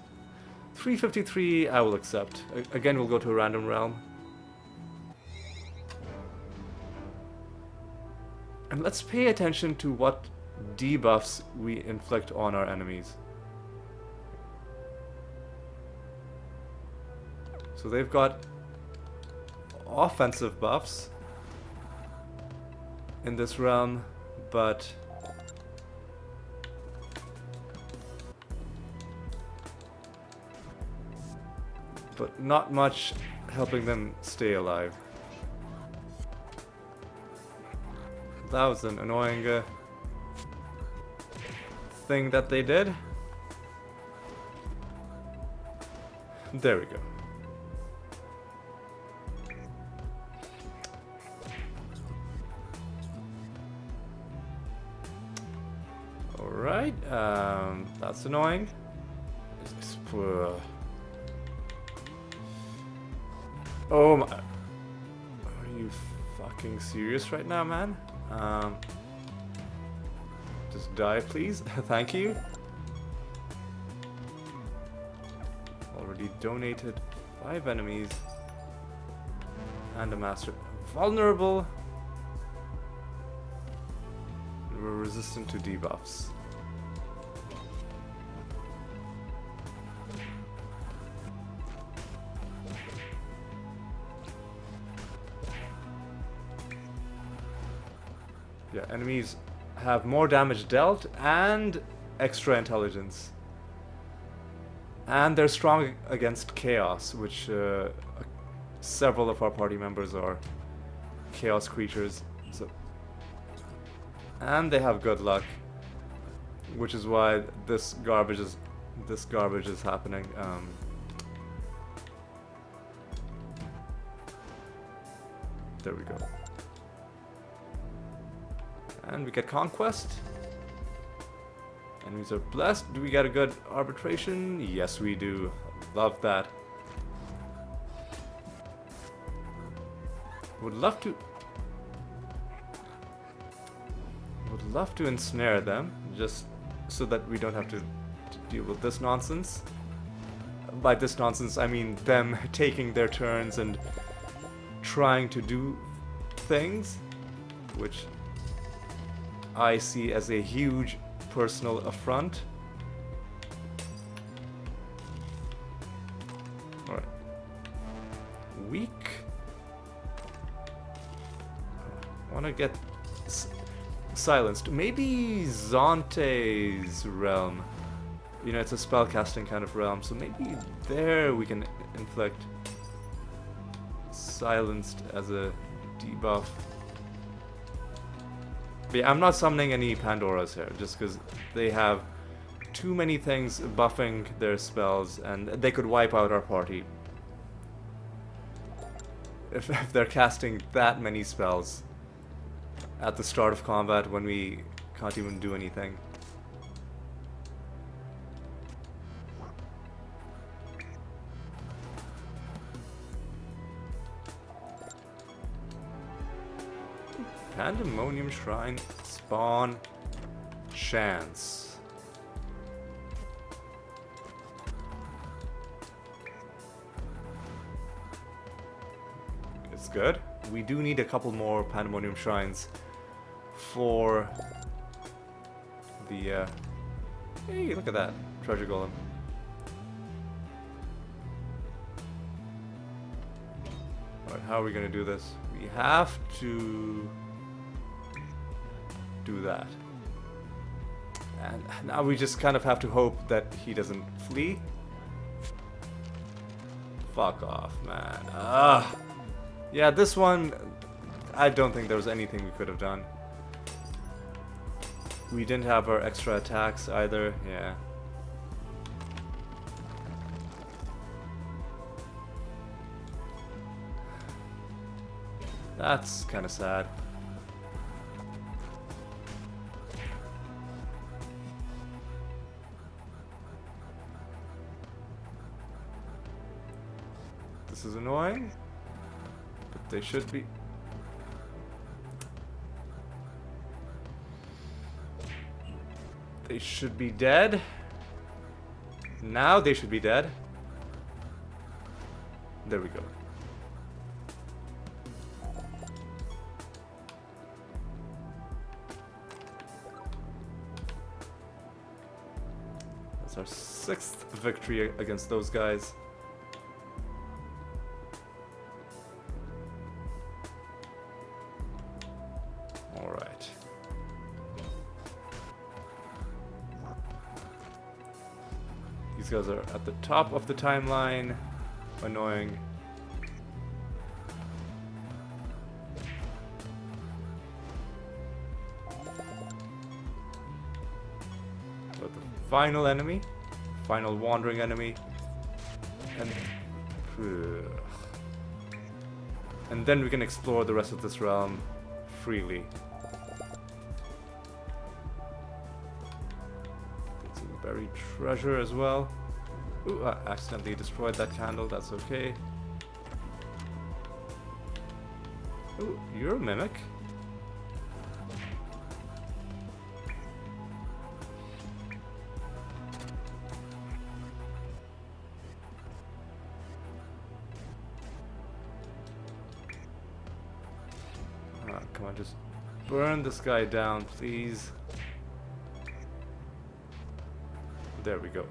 353, I will accept. Again, we'll go to a random realm. And let's pay attention to what debuffs we inflict on our enemies. So they've got offensive buffs in this realm, but not much helping them stay alive. That was an annoying thing that they did. There we go. Alright, that's annoying. Oh my... Are you fucking serious right now, man? Just die, please. Thank you. Already donated 5 enemies. And a master. Vulnerable. We're resistant to debuffs. Yeah, enemies have more damage dealt and extra intelligence. And they're strong against chaos, which several of our party members are chaos creatures. So, and they have good luck, which is why this garbage is happening. There we go. And we get conquest. Enemies are blessed. Do we get a good arbitration? Yes, we do. Love that. Would love to ensnare them, just so that we don't have to deal with this nonsense. By this nonsense, I mean them taking their turns and trying to do things, which I see as a huge personal affront. Alright. Weak. I want to get silenced. Maybe Zante's realm. You know, it's a spellcasting kind of realm, so maybe there we can inflict silenced as a debuff. But yeah, I'm not summoning any Pandoras here, just because they have too many things buffing their spells, and they could wipe out our party. If they're casting that many spells at the start of combat when we can't even do anything. Pandemonium Shrine, spawn, chance. It's good. We do need a couple more Pandemonium Shrines for the, hey, look at that. Treasure Golem. Alright, how are we gonna do this? We have to do that. And now we just kind of have to hope that he doesn't flee. Fuck off, man. Ugh. Yeah, this one, I don't think there was anything we could have done. We didn't have our extra attacks either, yeah. That's kind of sad. This is annoying, but they should be... They should be dead. Now they should be dead. There we go. That's our 6th victory against those guys. Alright. These guys are at the top of the timeline. Annoying. But the final enemy, final wandering enemy, and then we can explore the rest of this realm freely. Get some buried treasure as well. Ooh, I accidentally destroyed that candle, that's okay. Ooh, you're a mimic. Come on, just burn this guy down, please. There we go.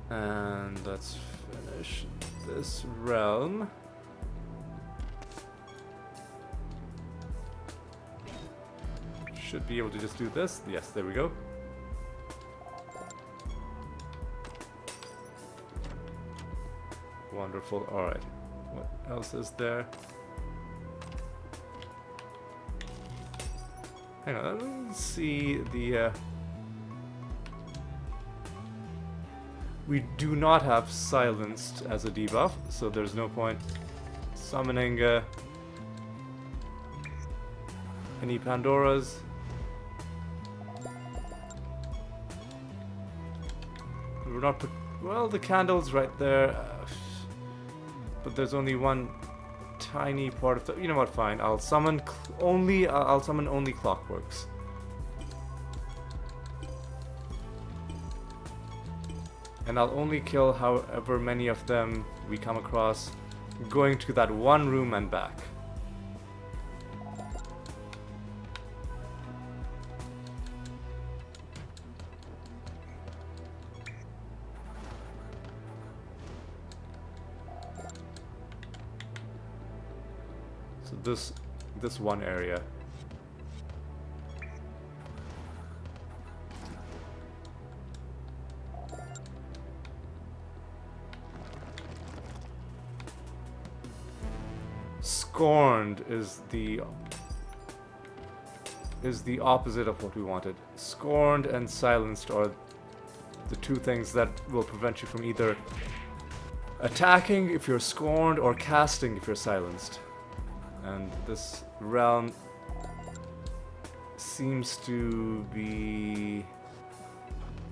And let's finish this realm. Should be able to just do this. Yes, there we go. Wonderful. Alright. What else is there? Hang on, let's see the... We do not have silenced as a debuff, so there's no point summoning any Pandoras. We're not put... Well, the candle's right there, but there's only one tiny part of the... You know what? Fine. I'll summon only clockworks. And I'll only kill however many of them we come across, going to that one room and back. So this one area. Scorned is the opposite of what we wanted. Scorned and silenced are the two things that will prevent you from either attacking if you're scorned or casting if you're silenced. And this realm seems to be...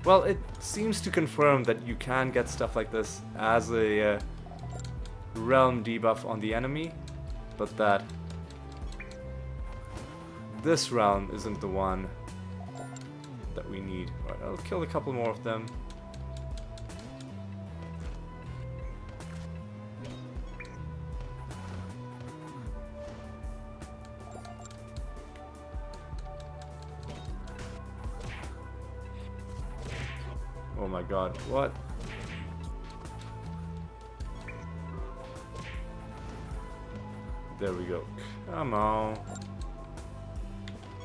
Well, it seems to confirm that you can get stuff like this as a realm debuff on the enemy. but that this round isn't the one that we need. Alright, I'll kill a couple more of them. Oh my god, what? There we go. Come on.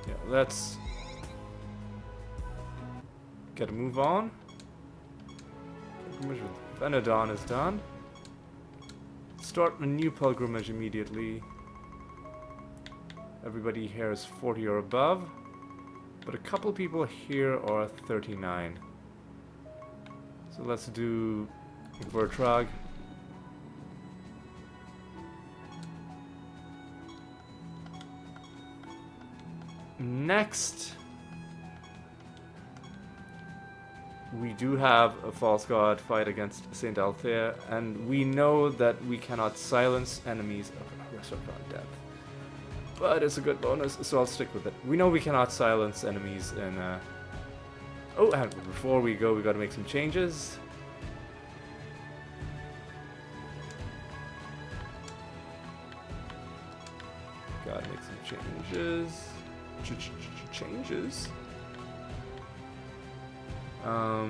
Yeah, let's get a move on. Pilgrimage with Venedon is done. Start a new pilgrimage immediately. Everybody here is 40 or above, but a couple people here are 39. So let's do Vertrag. Next, we do have a false god fight against Saint Althea, and we know that we cannot silence enemies of Resurrected Death. But it's a good bonus, so I'll stick with it. We know we cannot silence enemies in Oh, and before we go, we gotta make some changes. Gotta make some changes. Changes. Oh.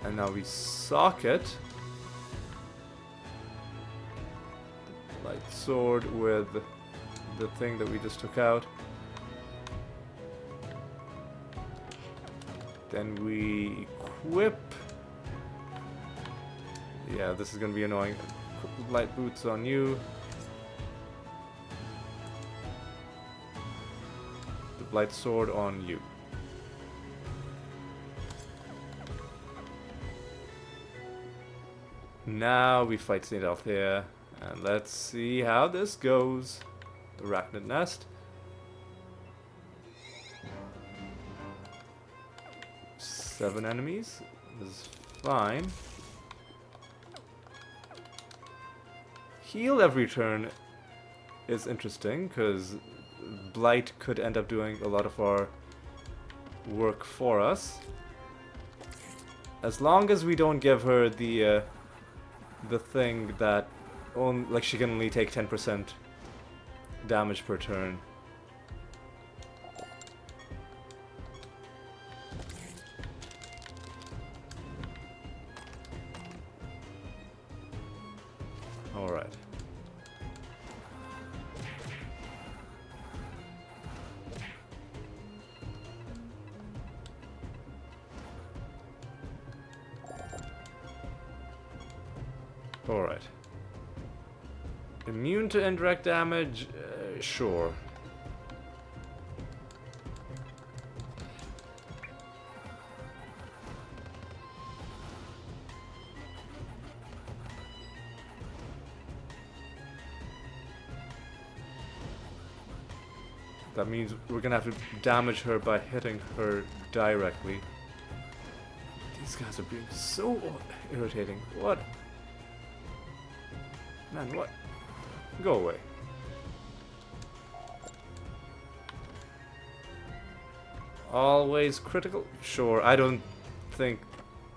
And now we socket the light sword with the thing that we just took out. Then we equip. Yeah, this is gonna be annoying. Equip light boots on you. The light sword on you. Now we fight Saint Althea, and let's see how this goes. Arachnid Nest. 7 enemies. This is fine. Heal every turn is interesting, because Blight could end up doing a lot of our work for us. As long as we don't give her the thing that like she can only take 10% damage per turn. Alright. Alright. Immune to indirect damage? Sure. That means we're gonna have to damage her by hitting her directly. These guys are being so irritating. What? Man, what? Go away. Always critical? Sure, I don't think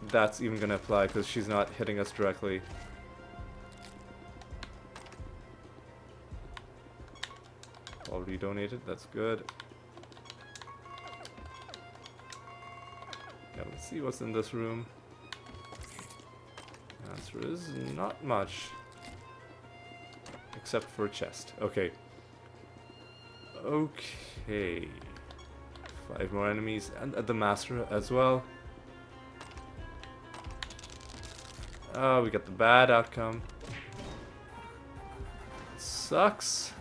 that's even gonna apply because she's not hitting us directly. Already donated, that's good. Yeah, let's see what's in this room. The answer is not much. Except for a chest. Okay. Okay. 5 more enemies and the master as well. Oh, we got the bad outcome. Sucks.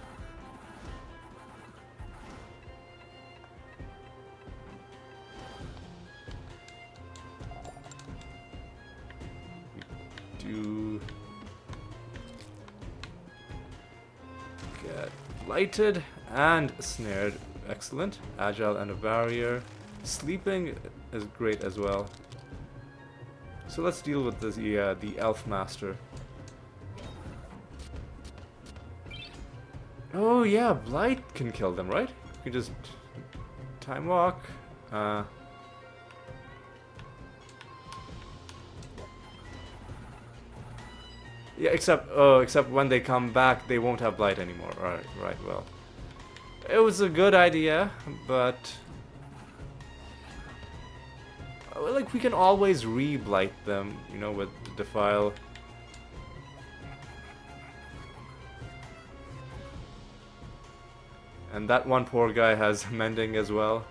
We do get blighted and snared. Excellent. Agile and a barrier. Sleeping is great as well. So let's deal with this, the elf master. Oh yeah, Blight can kill them, right? You can just time walk. Yeah, except when they come back, they won't have Blight anymore. Right, well. It was a good idea, but... like, we can always re-blight them, you know, with Defile. And that one poor guy has Mending as well.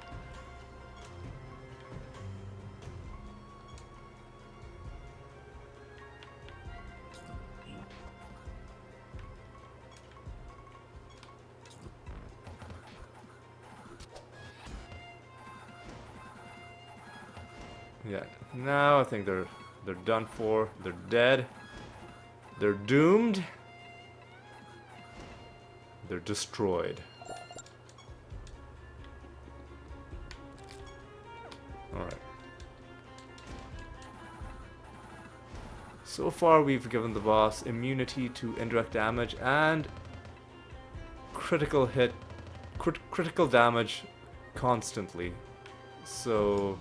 Yeah, now I think they're done for. They're dead. They're doomed. They're destroyed. Alright. So far we've given the boss immunity to indirect damage and critical hit, critical damage constantly. So...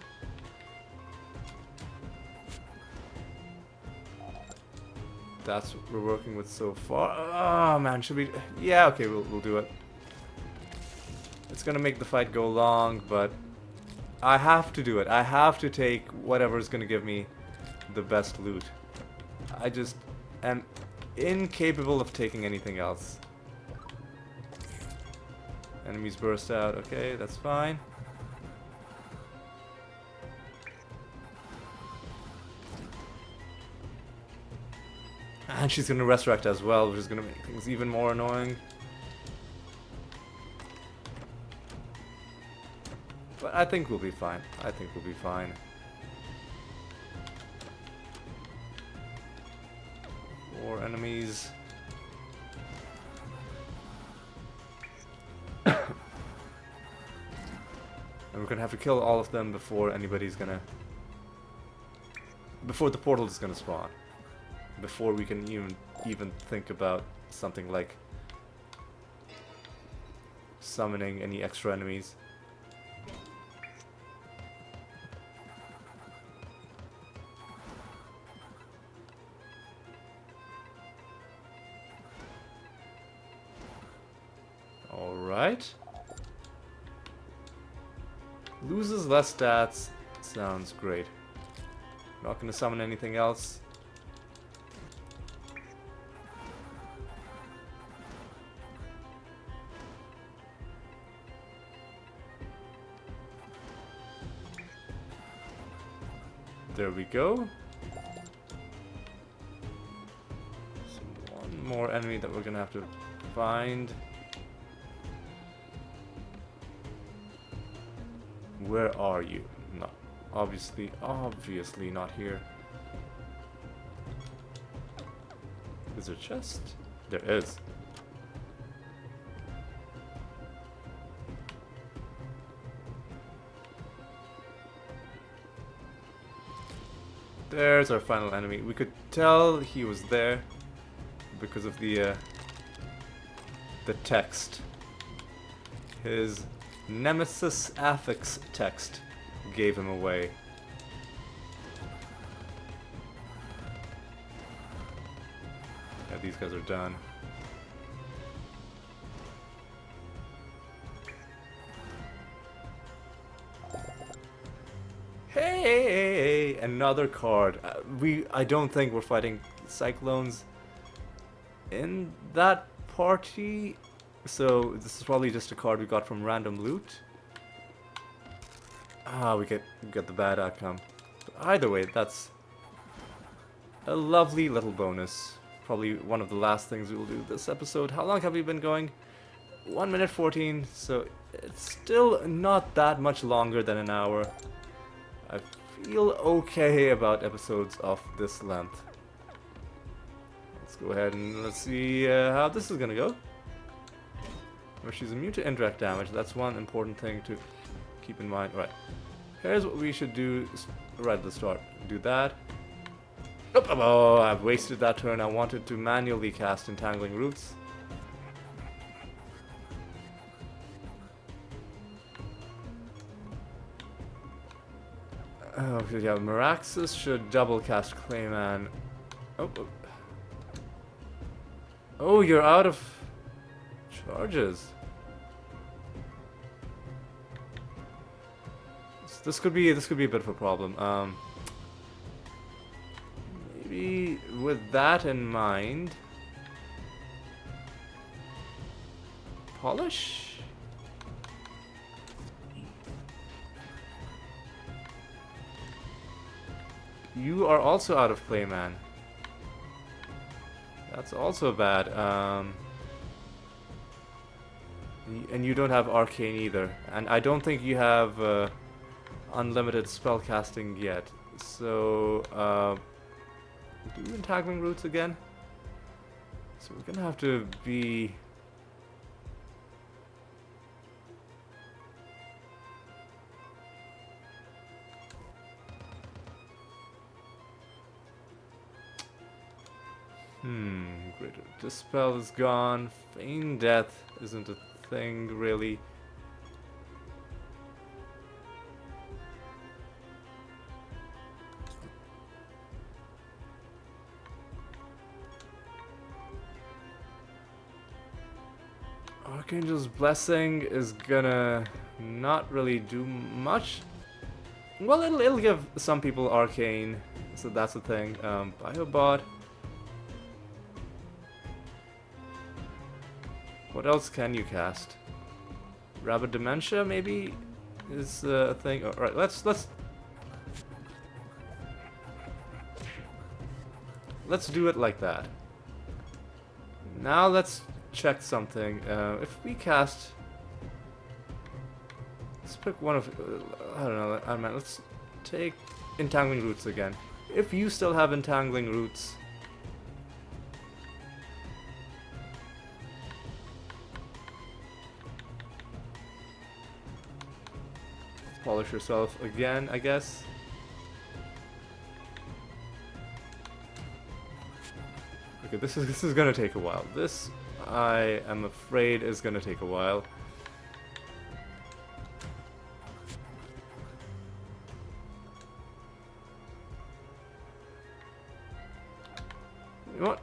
that's what we're working with so far. Oh man, should we... yeah, okay, we'll do it. It's gonna make the fight go long, but I have to do it. I have to take whatever is gonna give me the best loot. I just am incapable of taking anything else. Enemies burst out. Okay, that's fine. And she's gonna resurrect as well, which is gonna make things even more annoying. But I think we'll be fine. I think we'll be fine. More enemies. And we're gonna have to kill all of them before anybody's gonna... before the portal is gonna spawn. Before we can even think about something like summoning any extra enemies. Alright. Loses less stats. Sounds great. Not gonna summon anything else. There we go. So one more enemy that we're gonna have to find. Where are you? No, obviously not here. Is there a chest? There is. There's our final enemy. We could tell he was there because of the text. His Nemesis Affix text gave him away. Yeah, these guys are done. Hey, another card. I don't think we're fighting cyclones in that party, so this is probably just a card we got from random loot. Ah, we get the bad outcome. But either way, that's a lovely little bonus. Probably one of the last things we will do this episode. How long have we been going? 1 minute 14, so it's still not that much longer than an hour. I feel okay about episodes of this length. Let's go ahead and let's see how this is gonna go. Well, she's immune to indirect damage. That's one important thing to keep in mind. Right. Here's what we should do right at the start. Do that. Oh, I've wasted that turn. I wanted to manually cast Entangling Roots. Oh, yeah, Meraxis should double cast Clayman. Oh, oh, you're out of charges. This could be a bit of a problem. Maybe with that in mind, polish. You are also out of Clayman. That's also bad. And you don't have Arcane either. And I don't think you have unlimited spellcasting yet. So, do Entangling Roots again? So we're gonna have to be... Greater Dispel is gone. Feign Death isn't a thing, really. Archangel's Blessing is gonna not really do much. Well, it'll give some people Arcane, so that's the thing. Biobot. What else can you cast? Rabid Dementia maybe is a thing. All right, let's do it like that. Now let's check something. If we cast, let's pick one of. I don't know. I mean, let's take Entangling Roots again. If you still have Entangling Roots. Polish yourself again, I guess. Okay, this is gonna take a while. This, I am afraid, is gonna take a while. You know what?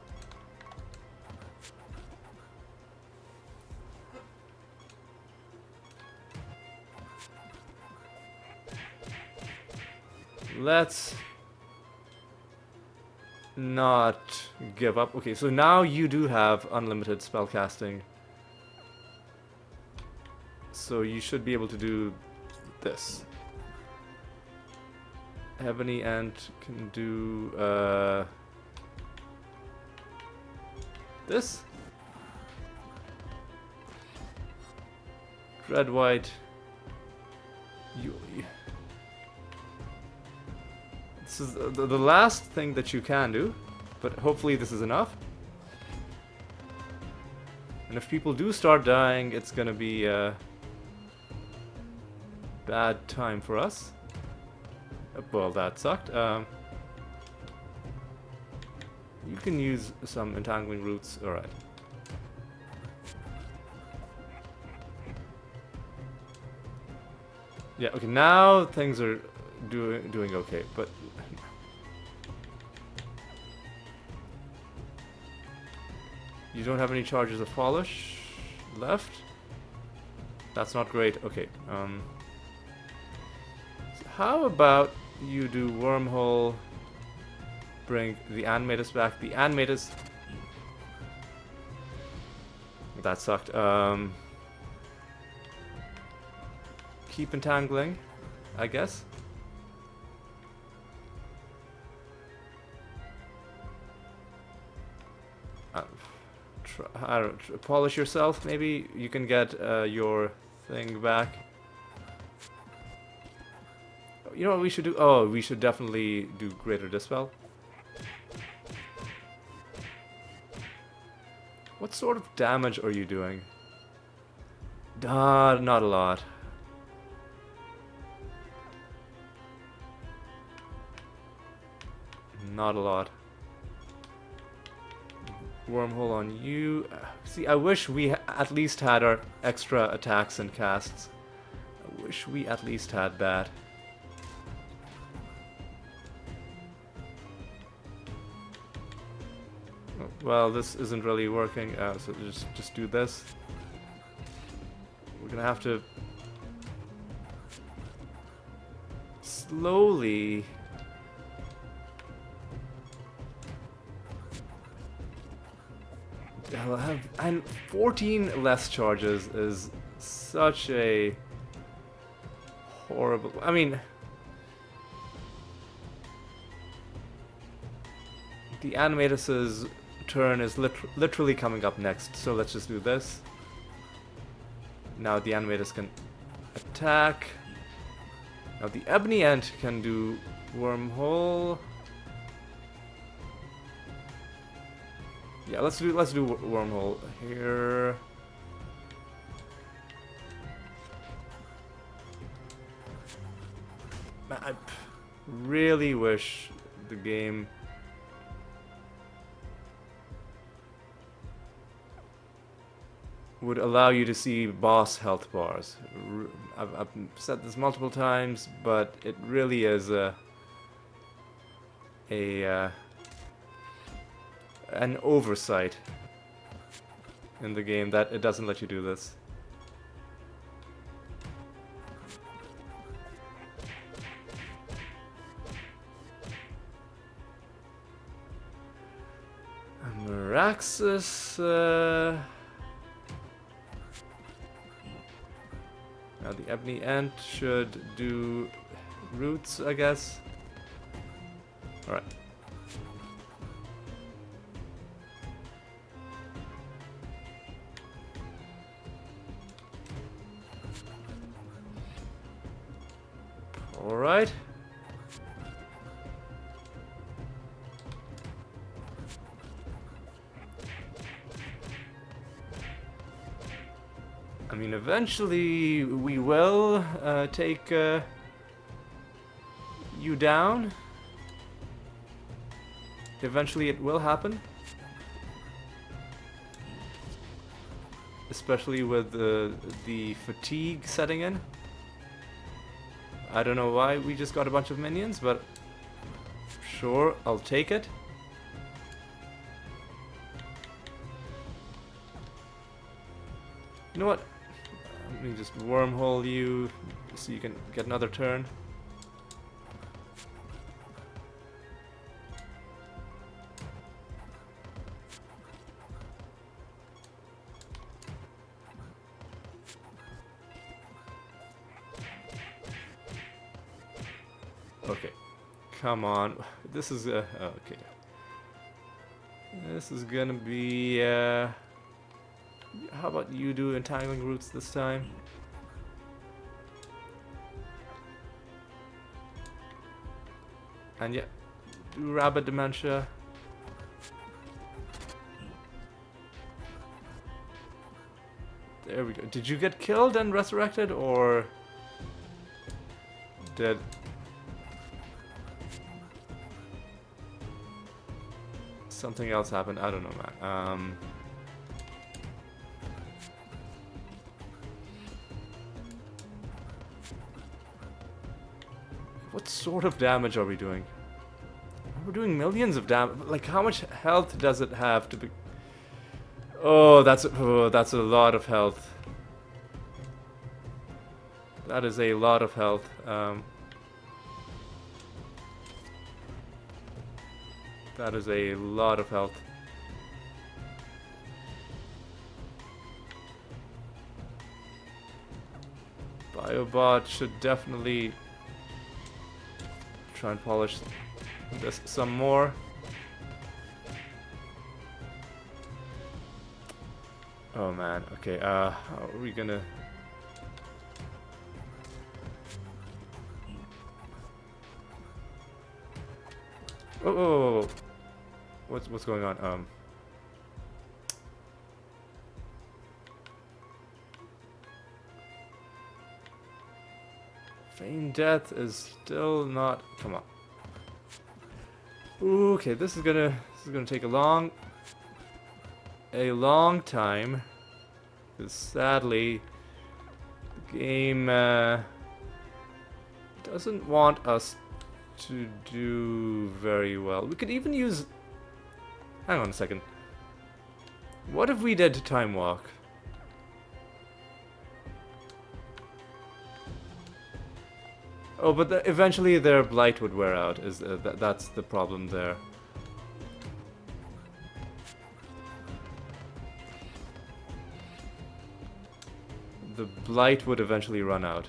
Let's not give up. Okay, so now you do have unlimited spellcasting. So you should be able to do this. Ebony Ant can do this. Red White. This is the last thing that you can do, but hopefully this is enough. And if people do start dying, it's gonna be a bad time for us. Well, that sucked. You can use some Entangling Roots. Alright. Yeah, okay, now things are doing okay, but you don't have any charges of polish left? That's not great. Okay, so how about you do Wormhole, bring the Animatus back. The Animatus... That sucked. Keep Entangling, I guess. I don't, polish yourself, maybe you can get your thing back. You know what we should do? Oh, we should definitely do Greater Dispel. What sort of damage are you doing? Not a lot. Not a lot. Wormhole on you. See, I wish we at least had our extra attacks and casts. I wish we at least had that. Well, this isn't really working, so just do this. We're gonna have to slowly. And 14 less charges is such a horrible. I mean, the animatus's turn is literally coming up next, so let's just do this. Now the animatus can attack. Now the ebony ant can do wormhole. Yeah, let's do wormhole here. Man, I really wish the game would allow you to see boss health bars. I've said this multiple times, but it really is an oversight in the game that it doesn't let you do this. Meraxis, now the ebony ant should do roots, I guess. Alright. Alright. I mean, eventually we will take you down. Eventually it will happen. Especially with the fatigue setting in. I don't know why we just got a bunch of minions, but sure, I'll take it. You know what? Let me just wormhole you so you can get another turn. Okay, come on. This is okay. This is gonna be. How about you do entangling roots this time? And yeah, do rabbit dementia. There we go. Did you get killed and resurrected, or did? Something else happened? I don't know, man. What sort of damage are we doing? We're doing millions of damage. Like, how much health does it have to be? Oh, that's a lot of health. That is a lot of health. That is a lot of health. Biobot should definitely try and polish this some more. Oh man, okay, how are we gonna... Oh, what's going on? Feign death is still not. Come on. Okay, this is gonna take a long time. Because sadly, the game doesn't want us to do very well. We could even use. Hang on a second. What if we did Time Walk? Oh, but eventually their blight would wear out. That's the problem there. The blight would eventually run out.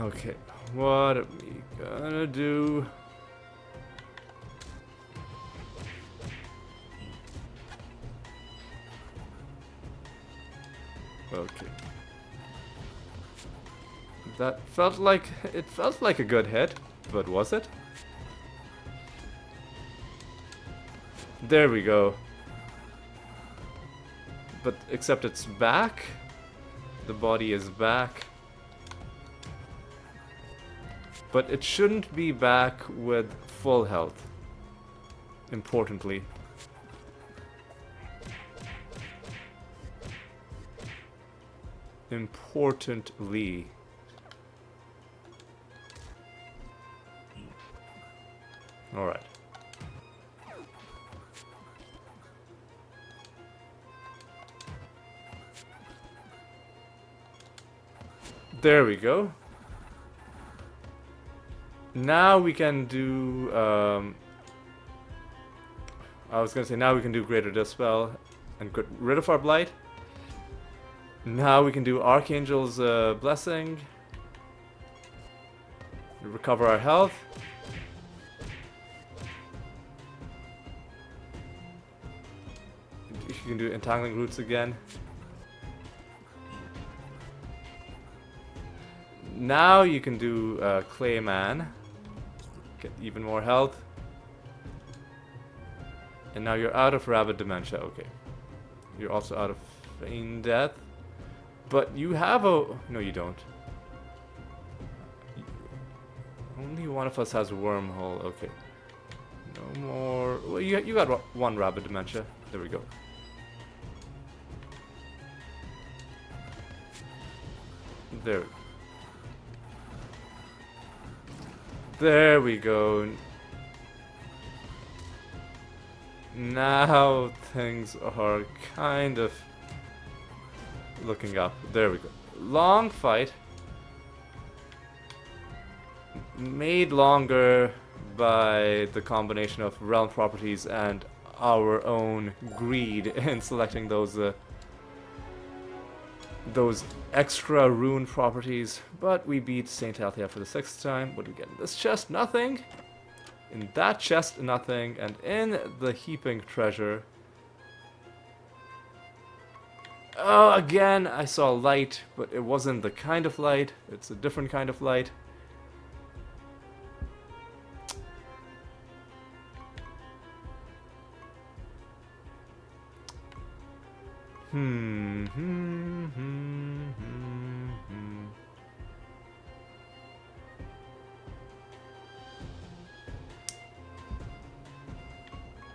Okay, what are we gonna do? Okay. That felt like a good hit, but was it? There we go. But except it's back. The body is back. But it shouldn't be back with full health. Importantly. Importantly. Alright. There we go. Now we can do, I was gonna say now we can do Greater Dispel and get rid of our Blight. Now we can do Archangel's Blessing. Recover our health. You can do Entangling Roots again. Now you can do Clayman. Get even more health. And now you're out of Rabid Dementia, okay. You're also out of Feign Death. But you have a... No, you don't. Only one of us has Wormhole, okay. No more... Well, you got one Rabid Dementia. There we go. There. There we go. Now things are kind of looking up. There we go. Long fight. Made longer by the combination of realm properties and our own greed in selecting those extra rune properties. But we beat Saint Althea for the 6th time. What do we get in this chest? Nothing. In that chest, nothing. And in the heaping treasure... Oh, again, I saw light, but it wasn't the kind of light. It's a different kind of light.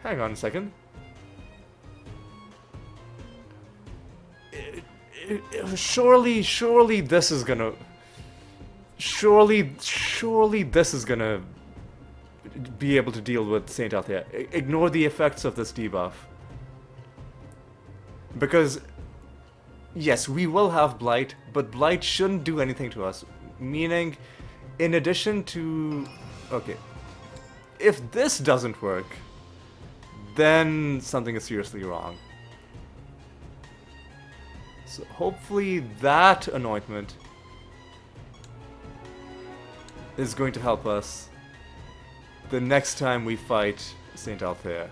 Hang on a second. Surely this is gonna... Surely this is gonna be able to deal with Saint Althea. Ignore the effects of this debuff. Because, yes, we will have Blight, but Blight shouldn't do anything to us. Meaning, in addition to... Okay. If this doesn't work, then something is seriously wrong. So hopefully that anointment is going to help us the next time we fight Saint Althea.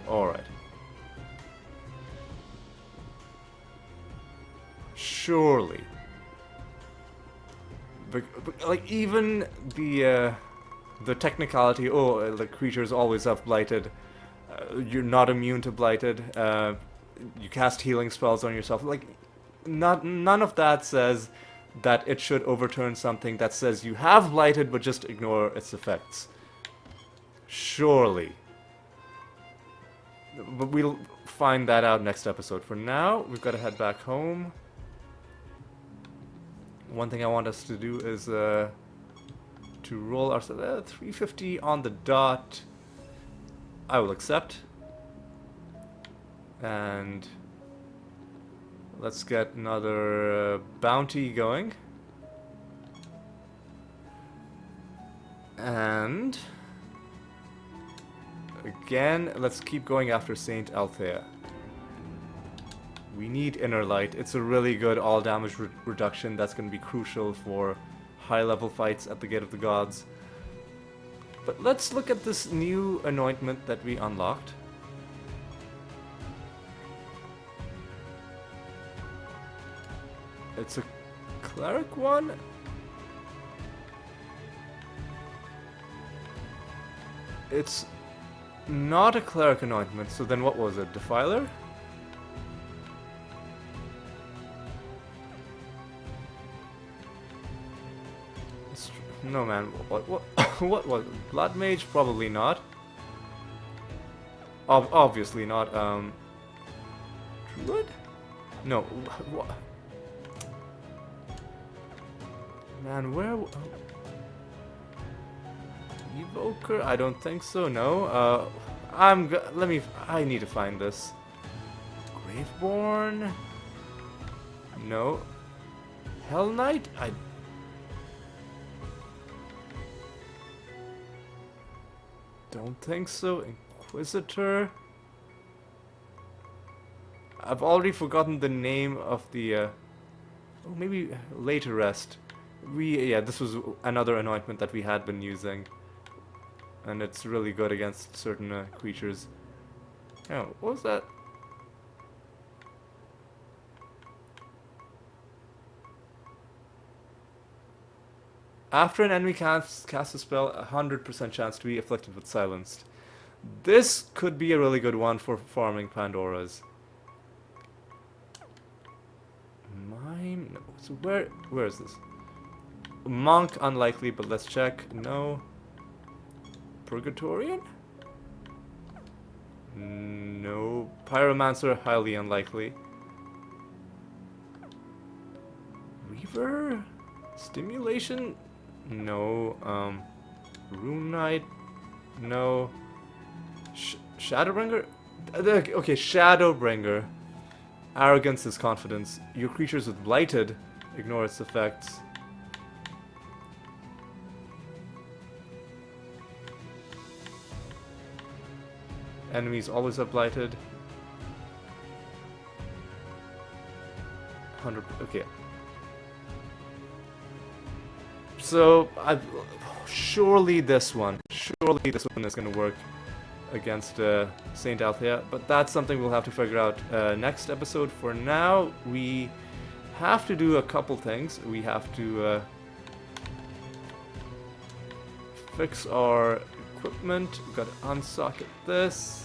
Alright. Surely. But, like, even the technicality, oh, the creatures always have blighted. You're not immune to blighted. You cast healing spells on yourself. Like, none of that says that it should overturn something that says you have blighted, but just ignore its effects. Surely. But we'll find that out next episode. For now, we've got to head back home. One thing I want us to do is to roll our 350 on the dot. I will accept. And let's get another bounty going. And again, let's keep going after Saint Althea. We need Inner Light. It's a really good all damage reduction that's going to be crucial for high level fights at the Gate of the Gods. But let's look at this new anointment that we unlocked. It's a cleric one? It's not a cleric anointment, so then what was it? Defiler? No man, what what was it? Blood Mage? Probably not. Obviously not. Druid? No. What? Man, where? Evoker? I don't think so. No. I need to find this. Graveborn? No. Hell Knight? I don't think so. Inquisitor? I've already forgotten the name of the, oh, maybe Later Rest. Yeah, this was another anointment that we had been using. And it's really good against certain creatures. Oh, what was that? After an enemy casts a spell, 100% chance to be afflicted with silenced. This could be a really good one for farming Pandoras. Mime? No. So where is this? Monk, unlikely, but let's check. No. Purgatorian? No. Pyromancer, highly unlikely. Reaver? Stimulation? No. Rune Knight? No. Shadowbringer? Okay, Shadowbringer. Arrogance is confidence. Your creatures with Blighted ignore its effects. Enemies always have Blighted. 100. Okay. So surely this one is going to work against Saint Althea, but that's something we'll have to figure out next episode. For now, we have to do a couple things. We have to fix our equipment. We've got to unsocket this.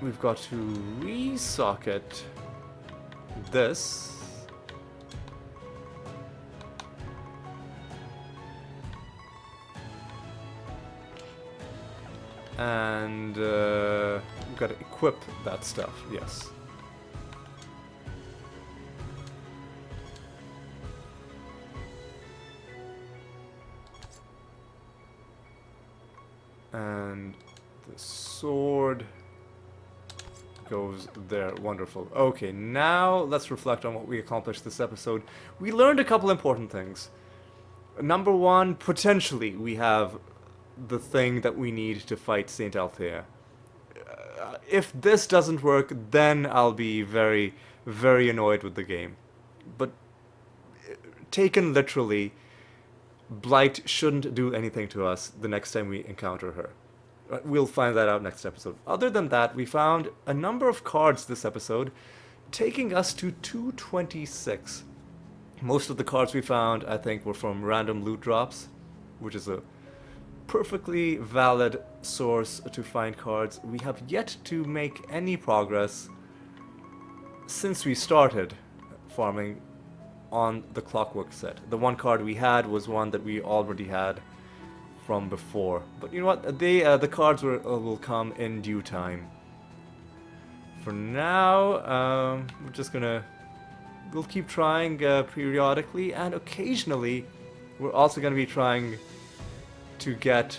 We've got to resocket this. And we've got to equip that stuff, yes. And the sword goes there. Wonderful. Okay, now let's reflect on what we accomplished this episode. We learned a couple important things. Number one, potentially we have the thing that we need to fight Saint Althea. If this doesn't work, then I'll be very, very annoyed with the game. But taken literally, Blight shouldn't do anything to us the next time we encounter her. We'll find that out next episode. Other than that, we found a number of cards this episode, taking us to 226. Most of the cards we found, I think, were from random loot drops, which is a perfectly valid source to find cards. We have yet to make any progress since we started farming on the Clockwork set. The one card we had was one that we already had from before. But you know what? The cards will come in due time. For now, we're just gonna... We'll keep trying periodically, and occasionally we're also gonna be trying to get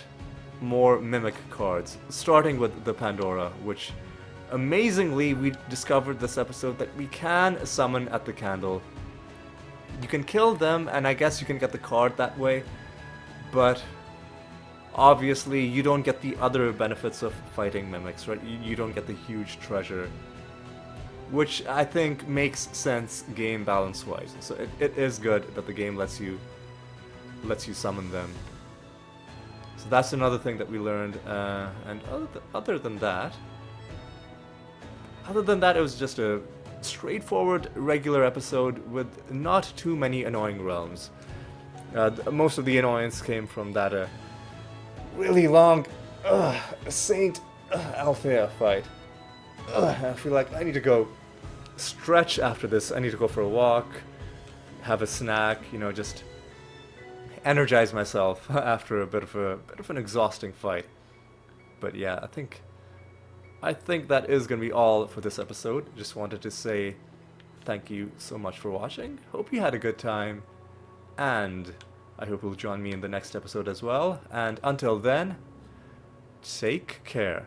more Mimic cards, starting with the Pandora, which amazingly we discovered this episode that we can summon at the candle. You can kill them, and I guess you can get the card that way, but obviously you don't get the other benefits of fighting Mimics, right? You don't get the huge treasure, which I think makes sense game balance wise. So it is good that the game lets you summon them. So that's another thing that we learned, and other than that, it was just a straightforward, regular episode with not too many annoying realms. Most of the annoyance came from that really long Saint Althea fight. I feel like I need to go stretch after this. I need to go for a walk, have a snack, you know, just energize myself after a bit of an exhausting fight. But yeah, I think that is gonna be all for this episode. Just wanted to say thank you so much for watching. Hope you had a good time, and I hope you'll join me in the next episode as well. And until then, take care.